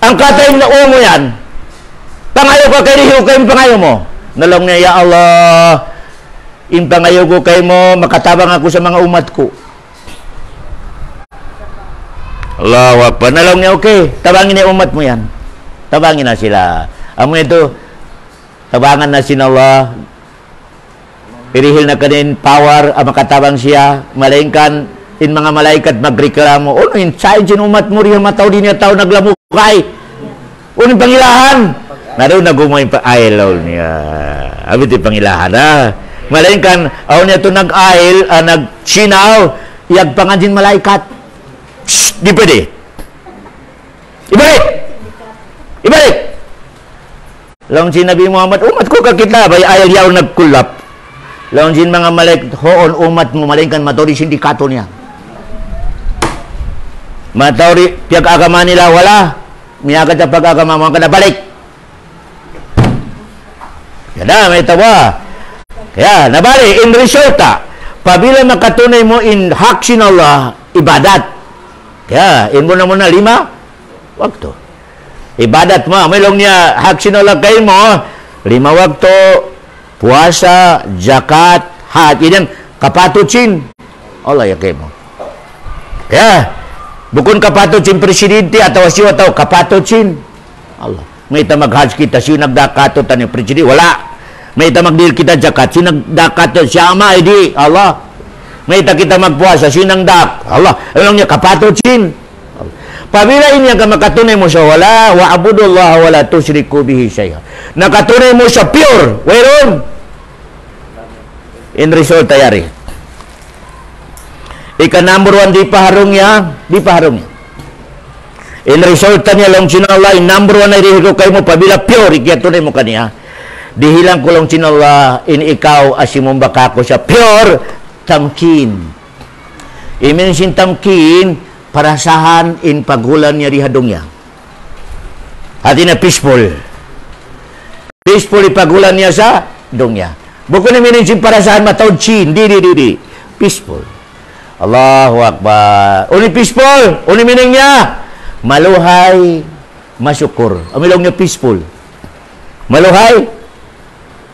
Ang katay na mo yan. Pangayo ka kay Riho kayo pangayo mo. Nalong niya, ya Allah, pangayo ko kay mo, makatabang ako sa mga umat ko. Allahu Akbar. Nalong niya, okay, tabangin niya umat mo yan. Tabangin na sila. Amo ito, tabangan na sin Allah. Irihil na kanin power, makatabang siya, malingkan, in mga malaikat magreklamo, ano yun, sain umat mo rin mataw din niya tao naglamukay. Ano yung pangilahan? Naroon na gumay pa ailaw niya. Abit yung pangilahan, ha? Malingkan, aw niya ito nag-ail, nag-sinaw, iyag panganjin malaikat. Shhh, di pwede. Ibalik! Ibalik! Lang sinabi Muhammad, umat ko kakita, bay ayal yaw nagkulap. Lang sin mga malaikat, hoon umat mo, malingkan, matori sindikato niya. Matawri, pag-agama nila, wala. Miyagat sa pag-agama, mga ka nabalik. Kaya may tawa. Kaya, nabalik, in resulta, pabila makatunay mo in hak sin Allah, ibadat. Kaya, in mo na muna 5 waktu. Ibadat mo, may long niya, hak sin Allah kayo mo, 5 waktu, puasa, zakat, haj, yan, kapatucin. Allah ya kayo mo. Kaya, bukun kapatocin presidente atau siya atau kapatocin. Allah. May tamag-hajj kita, siya nagdakato tani presidente. Wala. May tamag-dil kita zakat, siya nagdakato. Siya ama, hindi. Allah. May kita magpuasa, siya nagdak. Allah. Alam niya, kapatocin. Pabila inya ka makatunay mo sa wala, wa abudullah wa la tusyriku bihi syai'a. Nakatunay mo sa pure, whereon in result tayari. Ika number 1 di paharong niya. In result niya long sinallah, in number 1 ay rihiko kayo mo pabila pure, ikiyatunay mo kaniya. Dihilang ko long sinallah, in ikaw asimumba kako sa pure tamkin. Imin sin tamkin, parasahan in pagulan niya rihadong niya. At ina peaceful. Peaceful ipagulan niya sa dong niya. Buko na sin parasahan matawad chin. Di. Peaceful. Allahu Akbar. Uni peaceful. Uni mining niya. Maluhay, masyukur. Amilong niya peaceful. Maluhay,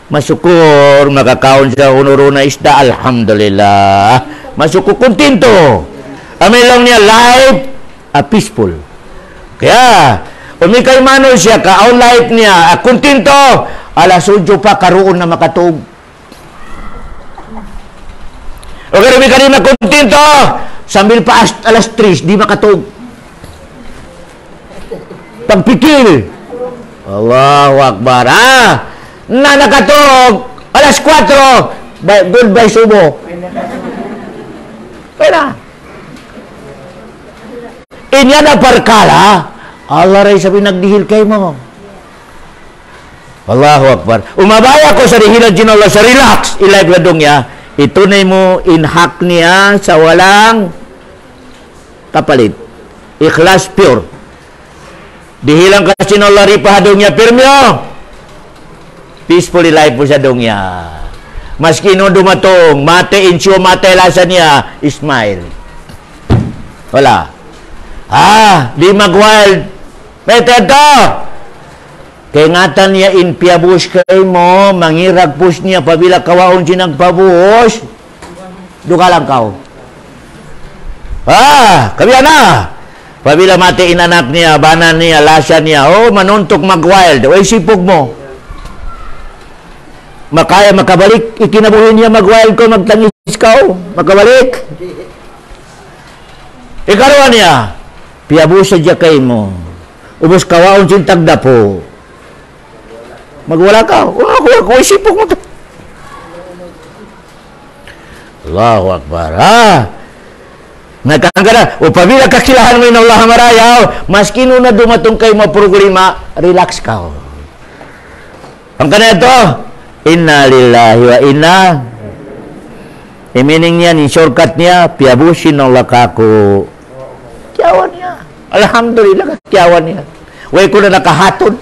masyukur. Makakaon sa unuro na isda. Alhamdulillah. Masyukur. Kontento. Amilong niya life peaceful. Kaya umikay mano siya ka ang life niya kontento alas 8 pa karoon na makatug. O kaya umikay na kontento sambil pa alas 3 di makatug. Pagpikil. Allahu Akbar. Na nakatug alas 4 goodbye subo. Pera. Inya na parkala, Allah ray sabi nagdihil kay mo. Allahu Akbar. Umabaya ko sa dihilan Allah sa relax. Ilay gladong niya. Itunay mo inhak niya sa walang kapalit. Ikhlas pure. Dihilang ka Allah ripahadong niya pirmyo. Peacefully life po sa dong niya. Maski no dumatong, mate insyo mate lasa niya, smile. Wala. Di mag-wild. Better to. Kaya ngatan niya in piabus kay mo, mangirag pus niya, pabila kawaon siya nagpabus, duka lang kao. Kabiya na. Pabila mati inanak niya, banan niya, lasa niya, manuntok mag-wild. Sipog mo. Makaya makabalik, ikinabuhin niya mag-wild ko, magtangis kao, makabalik. Ikaroon niya. Piabusa dya kay mo. Ubus kawaon sintag da po. Magwala ka. Ako isipok mo to. Allahu Akbar. Nagkangara. O pabila kakilahan mo yung Allah marayaw, maski na dumatong kay mo problema, relax ka. Ang kanito, inna lillahi wa inna. Meaning niya, ni shortcut niya, piabusin ng lakako. Kiyawan niya. Alhamdulillah, kiyawan niya. Way ko na nakahatod.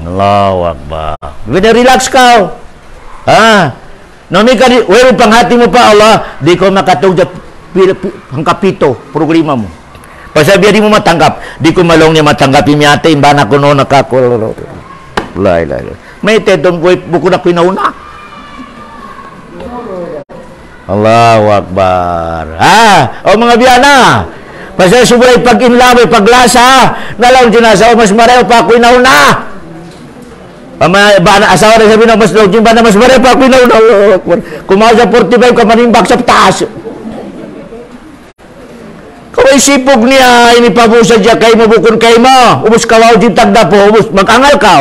Allahu Akbar. Relax ka. Nami ka, way panghati mo pa, Allah, di ko makatog ang kapito, programa mo. Pasabihan di mo matanggap, di ko malong niya matanggap, imiyate, imbana ko noon, nakako. May tetong buko na pinauna. Allahu Akbar. Mga biyana, pasal subay pag-inlaway, paglasa, nalaw sinasa, mas mareho pa ako inauna. Asawa rin sabi na mas lawin, ba na mas mareho pa ako inauna. Allahu Akbar. Kumaw sa 45, kamanimbak sa taas. Kaway sipog niya, inipabusa dyan kayo, mabukon kayo mo. Ubus kawaw din tagda po, ubus, mag-angal ka.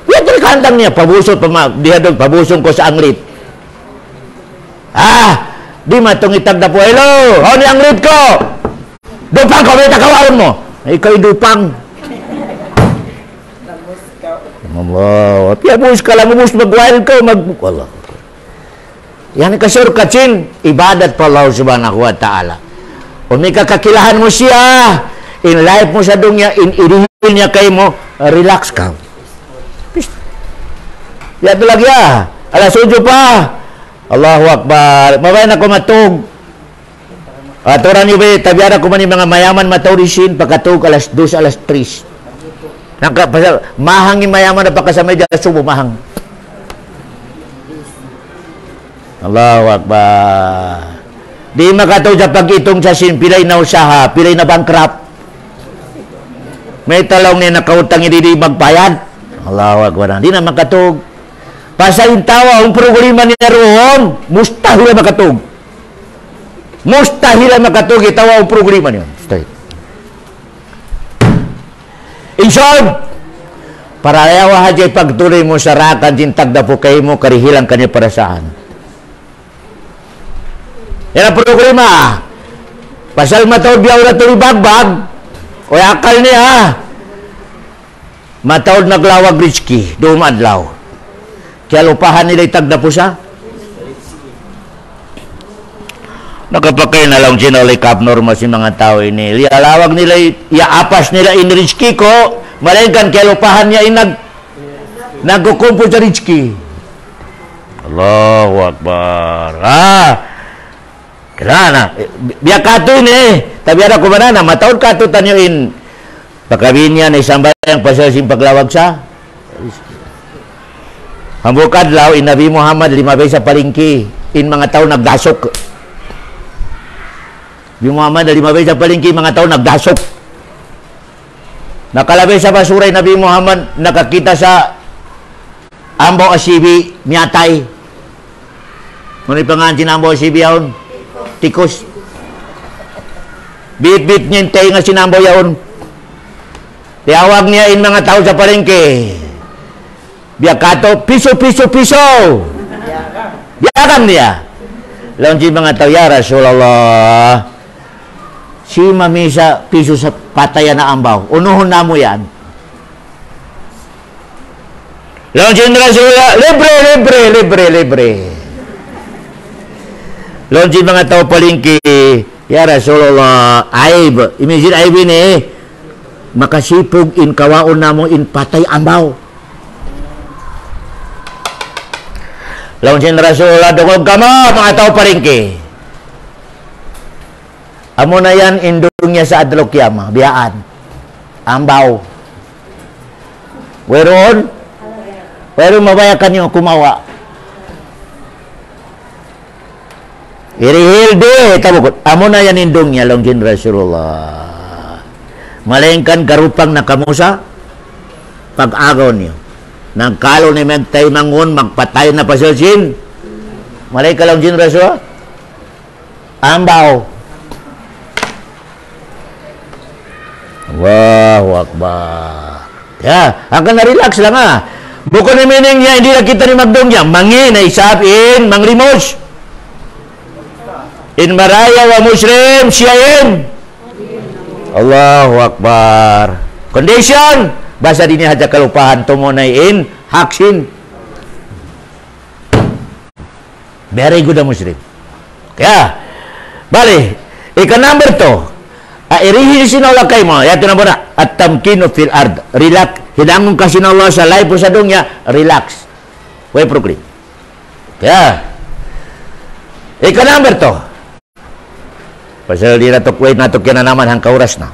Yan kantang niya, pabusot, pabusong ko sa anglit. Di matong itagda po. Hello, ni ang lead ko. Dupang ko, may takawaan mo. Ikaw dupang. Allah. Piabus ka lang, ubus mag-wild ko. Allah. Yan ka sure kachin. Ibadat pa Allah subhanahu wa ta'ala. O may kakakilahan mo siya. In life mo sa dunya, in irihil niya kayo mo, relax ka. Yan talaga ya. Alas 8 pa. Allahu Akbar. Mabay na ko matug. Aturan niyo ba, tabiara ko man yung mga mayaman maturisin, pagkatug alas 2, alas 3. Mahang yung mayaman na pagkasamay dyan, subo mahang. Allahu Akbar. Di makatug sa pag-itong sa sin, pilay na usaha, pilay na bankrupt. May talong niya nakautang hindi magbayad. Allahu Akbar. Di na makatug. Pasayin tawa, ang problema niya roon, mustahil na makatug. Mustahil ang makatugi, tawa ang problema niyo. Mustahil. In short, para ayawa hajay pagtuloy mo sa rakan, tintagda po kayo mo, karihilang kanya para saan. Yan ang problema. Pasal mataod biyaw na tuloy bagbag, o akal niya, mataod naglawag Rizky, dumadlaw. Kaya lupahan nila itagda po siya. Nakapakay na lang sinalikap norma si mga tao ini. Lialawag nila, iaapas nila in Rizky ko, malengkan kaya lupahan niya nagkukumpo sa Rizky. Allahu Akbar. Kailangan. Biya kato ini. Tabi ada kumana, mataon kato tanyo in. Pagkabin niya na isang bayang pasasin paglawag sa hambukad law in Nabi Muhammad 5 beses sa palingki. In mga tao nagdasok. Nabi Muhammad 5 beses sa palingki, mga tao nagdasok. Nakalabay sa basuray Nabi Muhammad, nakakita sa Ambo Asibi, miyatay. Ngunit pangansin Ambo Asibi yaon? Tikus. Bit-bit niya yung tayo nga sinambo yaon. Tiyawag niya in mga tao sa palengke. Biyakato, piso. Biyakan niya. Lawan si mga tao, ya Rasulullah, si mamisa piso sa patayan na ambaw. Unuhon na mo yan. Lawan si Rasulullah, libre. Lawan si mga tao palengke, ya Rasulullah, aib. Imagine aib ini, makasipog in kawaon na mo in patay ambaw. Lawan si Rasulullah, dugog ka mo, mga tao palengke. Amo na yan, indong niya sa adlaw kiyama, biyaan. Ambaw. Pero mabayakan niyo kumawa. Irihilde, tabukot. Amo na yan indong niya, lawan si Rasulullah. Malengkan karupang nakamusa, pag-agaw niyo. Nagkalo ni Magtay Mangun, magpatay na pasilsin. Malay ka lang din Rasulullah. Ambaw. Allahu Akbar. Ya, akan na-relax lang ha. Bukod ni meaning niya, hindi na kita ni Magdong niya. Mangin, ay sabin, mangrimos. In maraya wa muslim, siyain. Allahu Akbar. Condition, basa din niya hadya kalupahan, tumunay in haksin. Very good ang muslim. Kaya, bali, number 2, irihin sinawag kay mo, yato na muna, at tamkino fil ard, relax, hinangon ka sinawag sa life po sa dunya, relax. Way program. Kaya, number 2, pasal di natok wait natok yan na naman hang kauras na.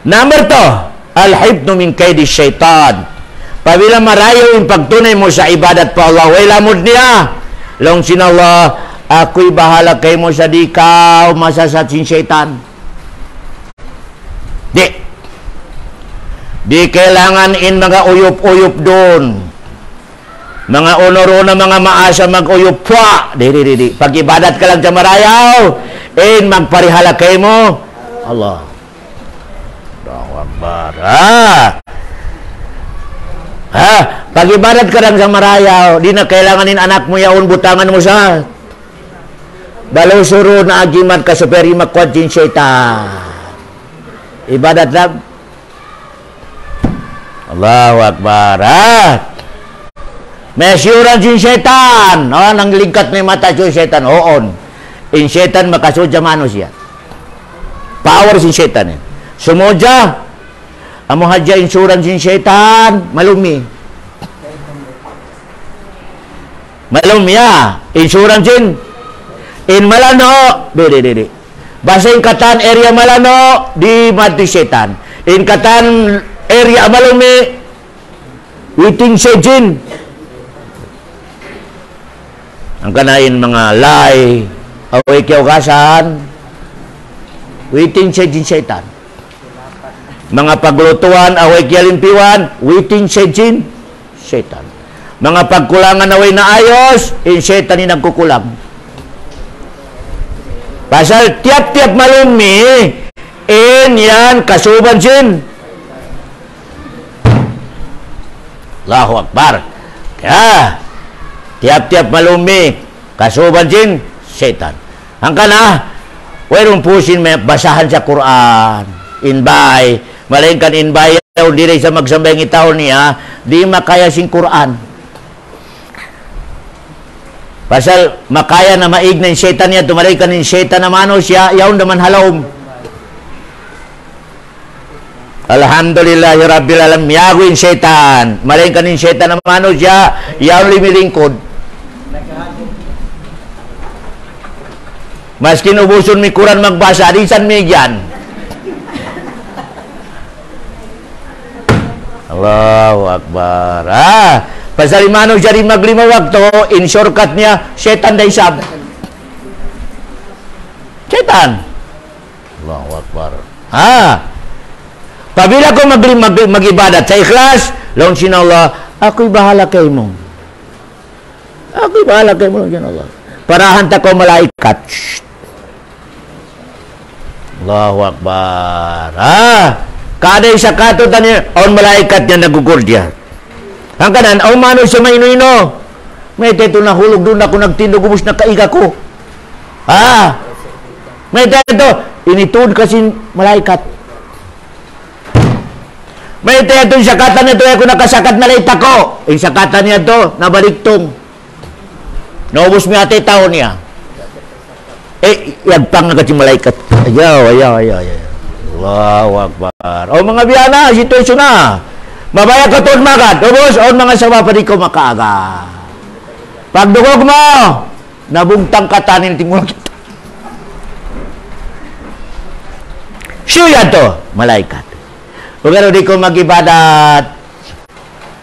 Number 2, al-hibnu min kaidi syaitan. Pabila marayo yung pagtunay mo sa ibadat pa Allah, way lamod niya. Long sinallah, ako'y bahala kay mo sa dikaw, masasatin syaitan. Di kailangan in mga uyup-uyup doon. Mga onoro na mga maasa mag-uyup pa. Di. Pag ibadat ka lang sa marayaw, in magparihala kay mo, Allah. Allahu Akbar. Pag ibadat ka lang sa marayaw, di na kailanganin anak mo yaon, butangan mo sa balaw suro na agimat ka sa peri makwad sin syaitan. Ibadat lang. Allahu Akbar. May siyuran sin syaitan. Nang lingkat may mata sin syaitan. Oon. In syaitan makasudya mano siya. Power sin syaitan. Sumudya. Amo hadya insuran sin syaitan. Malumi. Ya. Insuran sin. In Malano. Di. Basta in katan area Malano. Di mati syaitan. In katan area Malumi. Witing syaitan. Ang kanain mga lay. Away kiyawgasan. Witing syaitan. Mga paglutuan, away kiyalimpiwan, witing syaitan. Mga pagkulangan away na ayos, in syaitan nagkukulang. Pasal tiap-tiap malumi yan kasuban sin. Allahu Akbar. Kaya tiap-tiap malumi kasuban sin setan. Angka na wairong pusin may basahan sa Quran. Inbay, malingkan inbay diri sa magsambay ng taon niya, di makaya sing Quran. Pasal makaya na maig ng setan niya, tumalika ng setan na mano siya, yaon naman halawom. Alhamdulillahi Rabbil Alamin, yagwin setan. Malingkan ng setan na mano siya, yaon limilingkod. Maskin ubuson mi Quran magbasa, disan mi dyan. Allahu Akbar. Pasal imano siya rin maglima wakto, in shortcut niya, setan day sab. Setan. Allahu Akbar. Pabila ko mag-ibadat sa ikhlas, laon sin Allah, ako'y bahala kay mo. Ako'y bahala kay mo, Allah. Parahan ta ko malaikat. Shh. Allahu Akbar. Kada isa kato tanya, on malaikat niya nagugurdya. Ang kanan, ang mano siya maino-ino. May teto nahulog doon ako nagtindog ubus na kaiga ko. May teto, inituod kasi malaikat. May teto, sakatan nito, ako nakasakat na laita ko. Yung sakatan niya to, nabaliktong. Naubos mi ate tao niya. Yagpang na kasi malaikat. Ayaw. Allahu Akbar. O mga biyana, sitwasyon na. Mabaya ka tuon magad. Ubos, o mga sawa pa di ko makaaga. Pagdugog mo, nabungtang katanin timulak kita. Siya to, malaikat. Pero di ko mag-ibadat.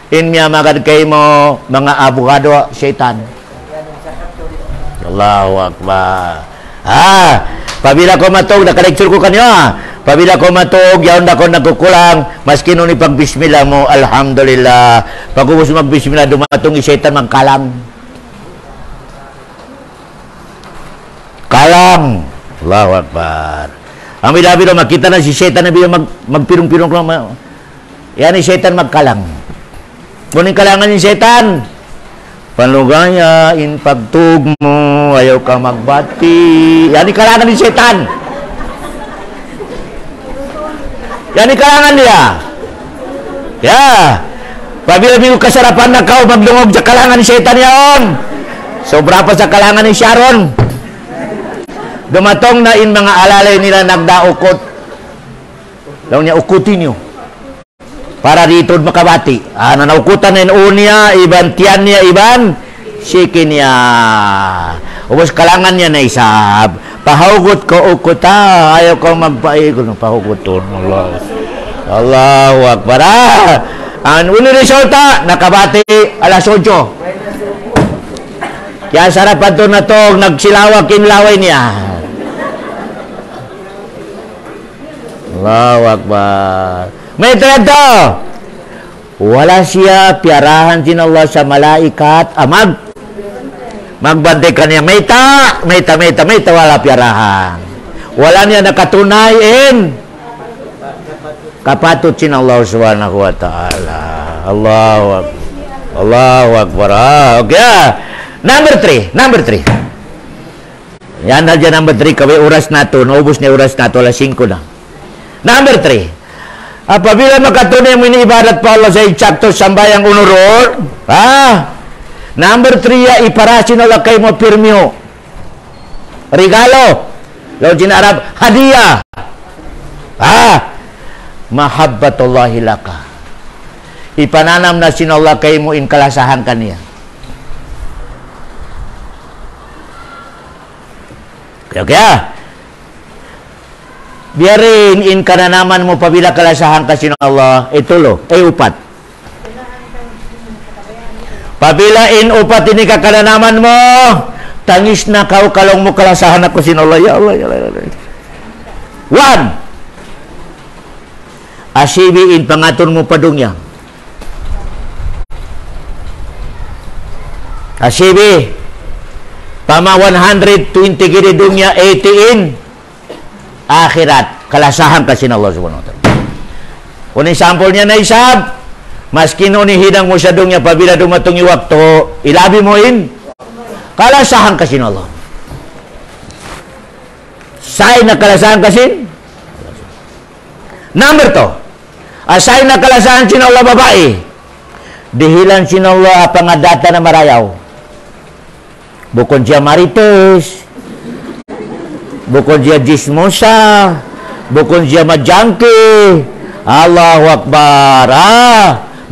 Inmiya magad kay mo, mga abogado, syaitan. Allahu Akbar. Pabila ko matog, nakalecture ko kanyo. Pabila ko matog, yaon na ko nagkukulang, maski nun ipag-bismillah mo, alhamdulillah. Pag ubos mag-bismillah, dumatong isyaitan magkalang. Kalang. Allahu Akbar. Ang bida-bida, makita na si syaitan na bida magpirong-pirong ko. Yan, isyaitan magkalang. Kuning kalangan ni syaitan. Panlugaya, in pagtug mo, ayaw ka magbati. Yan, kalangan ni syaitan. Yan ni kalangan niya. Pabila mo kasarapan na kau magdungog sa kalangan ni syaitan yaon. Sobra pa sa kalangan ni Sharon. Dumatong na in mga alalay nila nagdaukot. Daw niya ukutin niyo. Para dito makabati. Nanaukutan na yun niya, iban tiyan niya, iban sikin niya. Ubos kalangan niya na isab. Pahugot ko ukuta, ayaw ko magpaikot ng pahugoton. Allahu Akbar. Ang uni resulta, nakabati alas 8. Kaya sarapan to na to, nagsilawa kinlaway niya. Allahu Akbar. May tredo. Wala siya, piarahan sin Allah sa malaikat, magbantay ka niya, mayta, wala piarahan. Wala niya nakatunayin. Kapatut sin Allah subhanahu wa ta'ala. Allahu Akbar. Okay. Number 3. Yan na dyan number 3. Kaway oras na to. Naubos na oras na to. Alas 5 na. Number 3. Apabila makatunay mo iniibadat pa Allah sa ichakto sambayang unuror, number 3 ya, iparasin Allah kay mo pirmyo. Regalo. Law din Arab, hadiah. Mahabbatullahi laka. Ipananam na sin Allah kay mo in kalasahan kaniya. Kaya biarin in kananaman mo pabila kalasahan kasi ng Allah, itulo, upat. Pabila in upat ini kakananaman mo, tangis na kau kalong mo kalasahan ako sin Allah. Ya Allah, ya Allah. 1. Asibi in pangaton mo padungya. Asibi Pama 120 kiri dunia 18 akhirat. Kalasahan kasi ng Allah subhanahu wa ta'ala. Kung sampulnya na isab, maskin ni hidang mo sa dunya, pabila dumatong yung waktu, ilabi mo in, kalasahan kasi ng Allah. Say na kalasahan kasi. Number 2, asay na kalasahan sin Allah babae, dihilan sin Allah pangadata na marayaw. Bukod siya marites, bukod siya jismosa, bukod siya majangki. Allahu Akbar.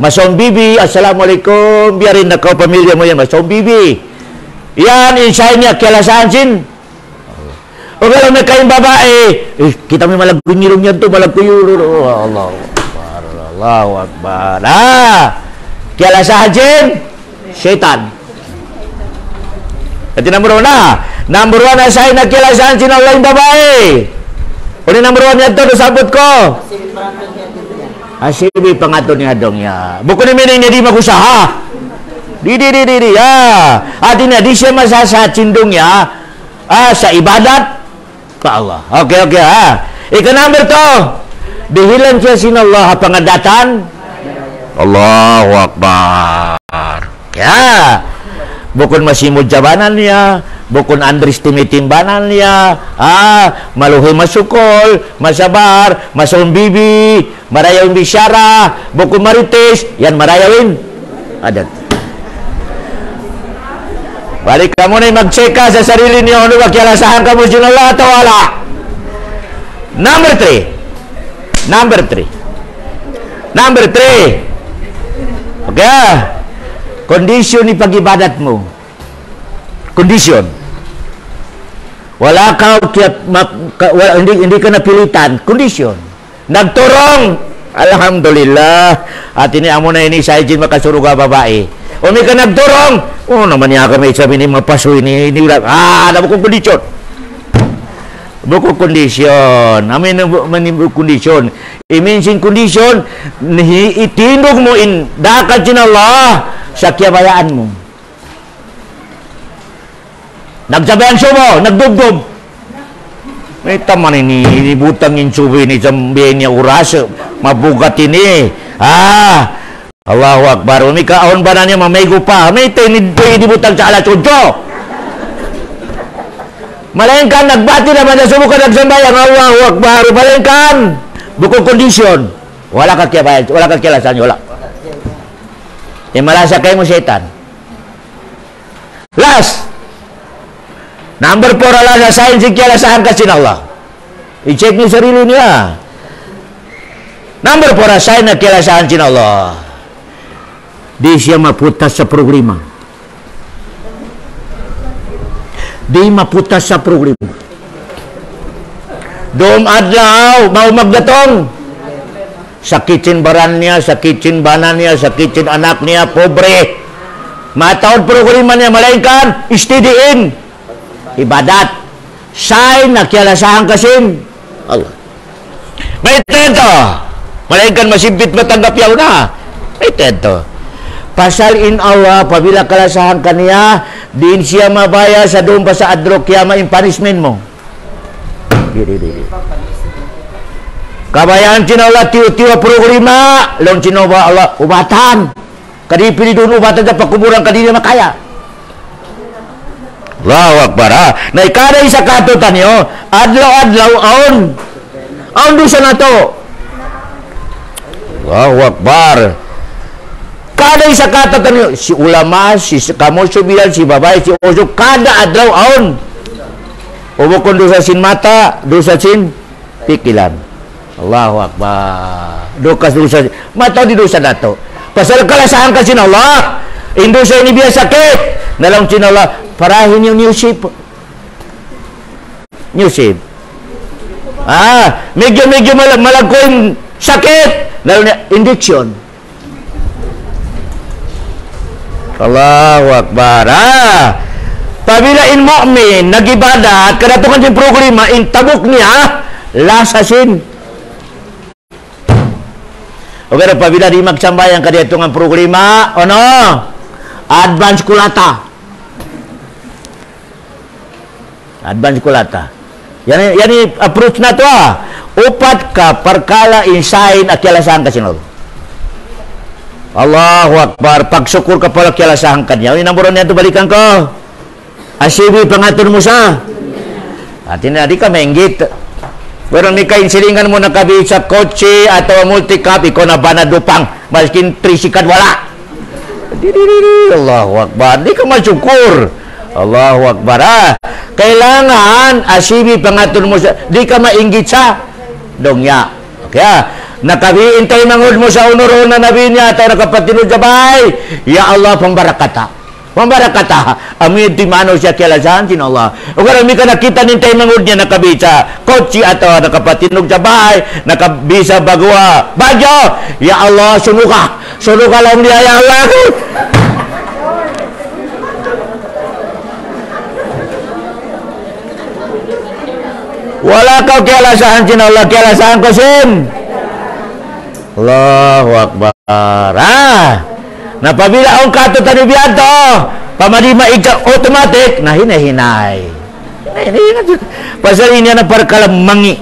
Masong bibi, assalamualaikum, biarin na kau pamilya mo yan, masong bibi. Yan, insay niya kalasahan sin. O kalau may kayong babae, kita may malagkunyirong yan to, malagkunyirong. Allahu Akbar, Allahu Akbar. Kaya sahajin, syaitan. At number 1 na. Number 1 na sa'yo na kilasahan sinawala yung babae. O ni number 1 yan to, nasabot ko. Asibi pangato ni Adong ya. Buko ni mening niya di magusaha. Di. Ati na, di siya masasachin dong ya. Sa ibadat. Pa Allah. Okay. Ika number 2. Dihilan siya sin Allah pangadatan. Allahu Akbar. Ya. Bukun masimod jabanan niya, bukun underestimate timbanan niya, maluhi masukol, masabar, masawang bibi, marayawin bisyara, bukun marites, yan marayawin. Adat. Balik kamu na mag-check sa sarili niyo, ano ba kialasahan ka mo sin Allah atau wala? Number 3. Okay, kondisyon ni pag-ibadat mo. Kondisyon. Wala ka, hindi ka napilitan. Kondisyon. Nagturong. Alhamdulillah. At ini amo na ini sa ijin makasuruga babae. O may ka nagturong. Naman niya kami sabi ni mapasoy ni ada buku kondisyon. Buku kondisyon. Amin kondisyon. Iminsin kondisyon. Itindog mo in dakal sin Allah sa kiyabayaan mo. Nagsabayan siya mo. Nagdugdog. May taman ini butang insubi ni sambihin niya uras. Mabugat ini. Allahu Akbar. Umi kaon ba na niya mamaygo pa. May tinibutang sa alas 8. Malengkan nagbati naman na sumukan nagsambayan. Allahu Akbar. Malengkan. Bukong kondisyon. Wala ka kiyabayan. Wala ka kialasan. Wala. Malasa kayo mo syaitan. Last. Number 4 ala sa sayin si kialasahan kasi na Allah. I-check niyo sarili niya. Number 4 asayin na kialasahan si Allah. Di siya maputas sa programa. Di maputas sa programa. Doon adlaw, mau magdatong. Sa kitchen baran niya, sa kitchen banan niya, sa kitchen anak niya, pobre. Mataon programa niya, malaikan, istidiin. Ibadat. Say na kialasahan kasin Allah. May tento. Malaikan masibit matanggap yaw na. May tento. Pasal in Allah, pabila kalasahan kaniya, din siya mabaya sa doon pa sa adro kiyama in punishment mo. Di. Kabayaan sinawala tiwa programa, long sinawa Allah ubatan. Kadi pili doon ubatan sa pakuburan kadi na makaya. Allahu Akbar. Na ikada isa katutan niyo, adlaw-adlaw aon dusa na to. Allahu Akbar. Kada isa katutan niyo, si ulama, si kamu subilan, si babae, si oso, kada adlaw aon. Umukon dosa sin mata, dosa sin pikilan. Allahu Akbar. Dokas dosa, mata di dosa na to. Pasal kalasahan kasi na Allah, indo sa ini biasa sakit. Nalang sin Allah, parahin yung new shape. Medyo malagkoy sakit. Nalang injection. Allahu Akbar. Pabila in mu'min nagibadat kadatungan yung programa in tabuk niya lasasin. Okay, pabila di magsambayan kadatungan programa advance kulata. Advance kulata. Yani approach na to upat ka perkala insain akialasahan ka sinol. Allahu Akbar. Pagsyukur ka pala akialasahan ka niya. Yung namuron niya ito balikan ko. Asibi pangatun mo sa. At hindi ka mainggit. Pero may kainsilingan mo na kabi sa kotse atau multi-cup, ikaw na ba na dupang? Maskin trisikad wala. Allahu Akbar. Di ka masyukur. Allahu Akbar. Kailangan asibi pangatun mo sa. Di ka mainggit sa dongya. Kaya, nakabiin tayo mangod mo sa unuro na nabi niya atau nakapatinod jabay. Ya Allah, pambarakata. Pambarakata, amin di mano siya kialasahan sin Allah. O karami ka nakita nintay mangod niya nakabisa kotsi atau nakapatinog sa bahay, nakabisa bagwa bagyo. Ya Allah, sunuka lang niya ya Allah. Wala kau kialasahan sin Allah, kialasahan ko sin Allahu Akbar. Napabila ang kato tani biyanto, pamadima ika automatic na hinay-hinay. Pasal ini na perkala mangi.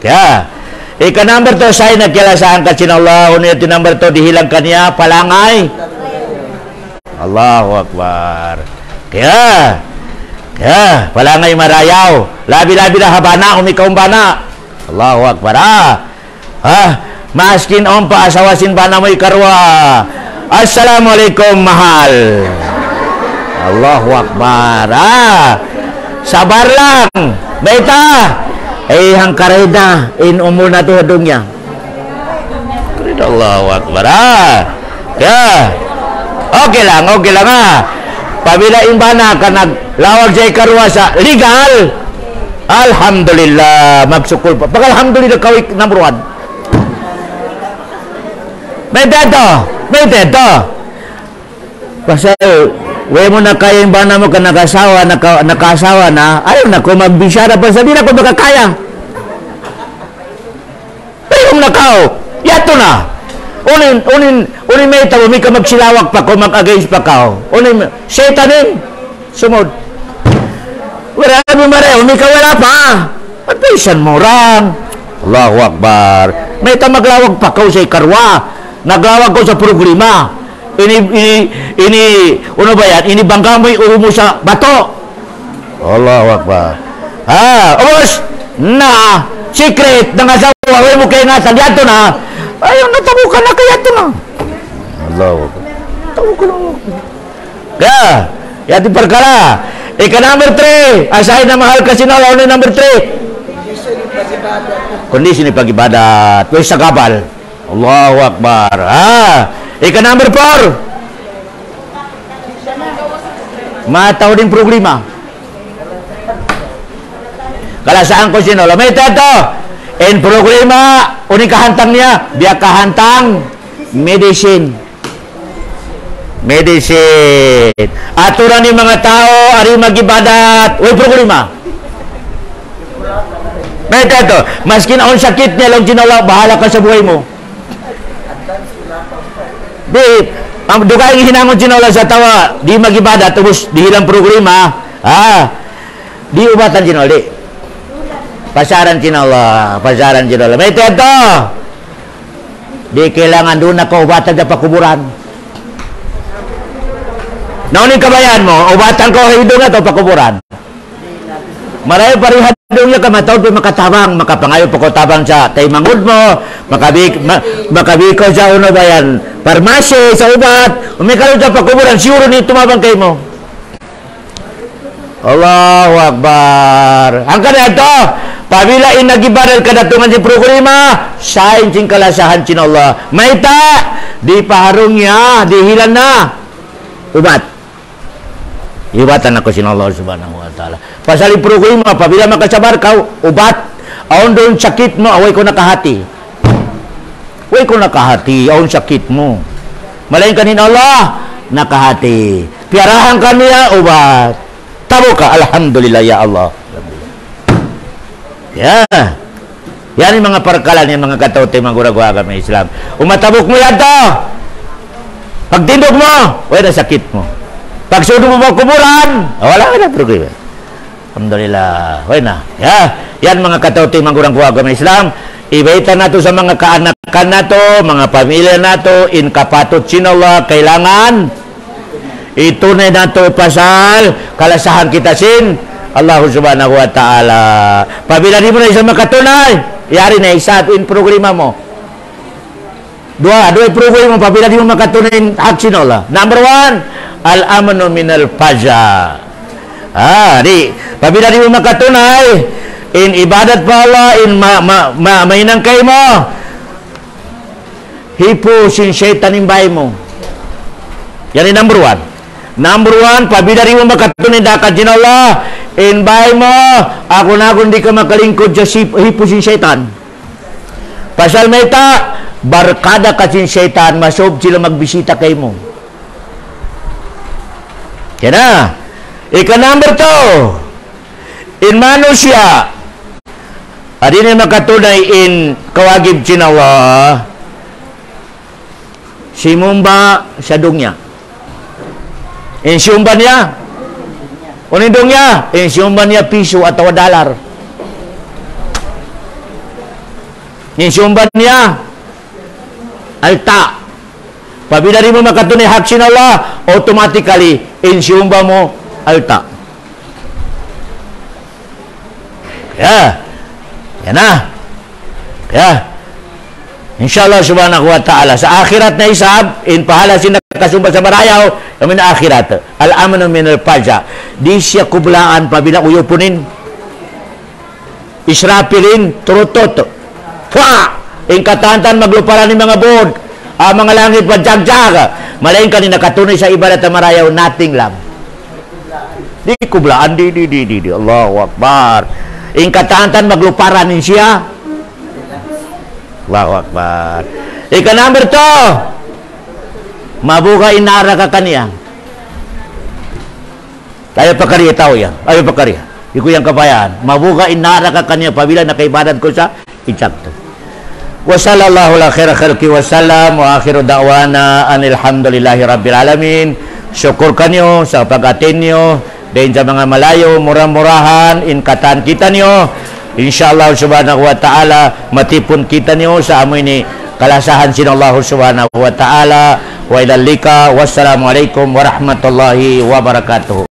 Kaya, ika number to say na kialasahan ka sin Allah, uno yung number to dihilangkan niya palangay. Allahu Akbar. Kaya, palangay marayaw. Labi-labi na habana, umikaw bana. Allahu Akbar. Maskin om pa asawasin ba na may karwa. Assalamualaikum mahal. Allahu Akbar. Sabar lang. Beta. Hang kareda in umur na to hadungnya. Kareda Allahu Akbar. Ya. Okay lang. Pabila imbana ka naglawag jay karwa sa legal. Alhamdulillah. Magsukul pa. Pag alhamdulillah kawik number 1. May teto. Pasal, we mo na kaya yung bana mo ka nakasawa na, ayaw na ko magbisara pa sa di na ko makakaya. Ayaw na kao, yato na. Unin may tao, may ka magsilawak pa ko, mag-against pa kao. Unin, setanin, sumod. Wala mo mareho, may kawala pa. Pagpisan mo rang. Allahu Akbar. May ta maglawag pa kao sa ikarwa. Naglawag ko sa programa. Ano ba yan? Inibangga mo yung mo sa bato. Allahu Akbar. Obos, na, secret, ng asawa, huwag mo kayo nga, yato na. Ayaw, natago ka na, kaya ito na. Allahu Akbar. Tago ka na. Kaya, yati perkara. Ika number 3, asahin na mahal kasi na, ano number 3? Kondisi ni pag-ibadat. Huwag sa kapal. Allahu Akbar. Ika number 4. Mataw din problema. Kalasaan ko sino. May tato. In problema, uni kahantang niya. Biya kahantang medicine. Aturan ni mga tao, ari mag-ibadat. Uy, problema. May tato. Maskin ang sakit niya lang sinala, bahala ka sa buhay mo. Di, ang dukay hinangon sinala sa tawa, di mag-ibada, tapos di hilang problema, di ubatan sinala, di. Pasaran sinala. May teto, di kailangan doon na kaubatan sa pakuburan. Naunin kabayan mo, ubatan ko hidong na ito pakuburan. Marami parihad doon niya kamatawad pa makatabang, makapangayo pa ko tabang sa taymangod mo, makabiko sa uno ba yan, parmase, sa ubat, umikaroon sa pakuburan, siguro ni tumabang kayo mo. Allahu Akbar. Ang kanito, pabila inagibaral kadatungan si programa, sain sing kalasahan sin Allah. Maita, di paharong niya, di hilan na. Ubat. Ibatan ako sin Allah subhanahu wa ta'ala. Pasal programa, pabila makasabar kau, ubat. Aon doon sakit mo, away ko nakahati. Away ko nakahati, aon sakit mo. Malayin kanin Allah, nakahati. Piarahan kaniya, ubat. Tabo ka, alhamdulillah ya Allah. Ya. Yan yung mga parkalan, yung mga katote, mga guragwa kami Islam. Umatabok mo yan to. Pagtindog mo, wala sakit mo. Pag sudo mo kuburan, wala ka na problema. Alhamdulillah. Hoy na. Ya, yan mga katauti manggurang kuwaga ng Islam. Ibaita nato sa mga kaanakan nato, mga pamilya nato, in kapatot sinallah, kailangan itunay nato pasal kalasahan kita sin Allah subhanahu wa ta'ala. Pabila di mo na isang makatunay, yari na isa in programa mo. Dua programa mo, pabila di mo makatunay hak sinallah. Number 1, al-amnu minal faza. Pabila di mo makatunay in ibadat pa Allah, in mainang kay mo, hipo sin syaitan imbay mo. Yan yung number 1. Number 1, pabila di mo makatunay dakat sin Allah, inbay mo, ako na kung di ka makalingkod sa hipo sin syaitan. Pasal may ta, barkada ka sin syaitan, masob sila magbisita kay mo. Yan na. Number 2, in manusia, adin makatunay in kawagib sin Allah, simumba sa dungya. In siyumba niya, unindong niya, in siyumba niya piso atau dalar. In siyumba niya, alta. Pabila di mo makatunay hak sin Allah, automatically, in siyumba mo, alta. Yan na. Inshallah subhanahu wa ta'ala. Sa akhirat na isab, in pahala sin nakasumba sa marayaw, kami na akhirat. Al-amnu minal faza. Di siya kublaan pabila uyupunin. Israpilin, turutot. In katantan magluparan ni mga bod. Mga langit pajagjag. Malain ka ni nakatunay sa ibadat na marayaw, nating lang. Di kublaan, di. Allahu Akbar. In katantan magluparan ni siya. Allahu Akbar. Number 2, mabuka inara ka kaniya. Tayo pakarya tao yan. Ayo pakarya. Iku yang kapayaan. Mabuka inara ka kaniya pabila nakaibadan ko sa ichakto. Wa sallallahu ala khaira khalqi wa sallam wa akhiru da'wana anilhamdulillahi rabbil alamin. Syukur kanyo sa pag-atin nyo din sa mga malayo, murah-murahan, in katan kita nyo. Insyaallah subhanahu wa ta'ala, matipon kita nyo sa amoy ni kalasahan sin Allah subhanahu wa ta'ala. Wa ilalika, wassalamualaikum warahmatullahi wabarakatuh.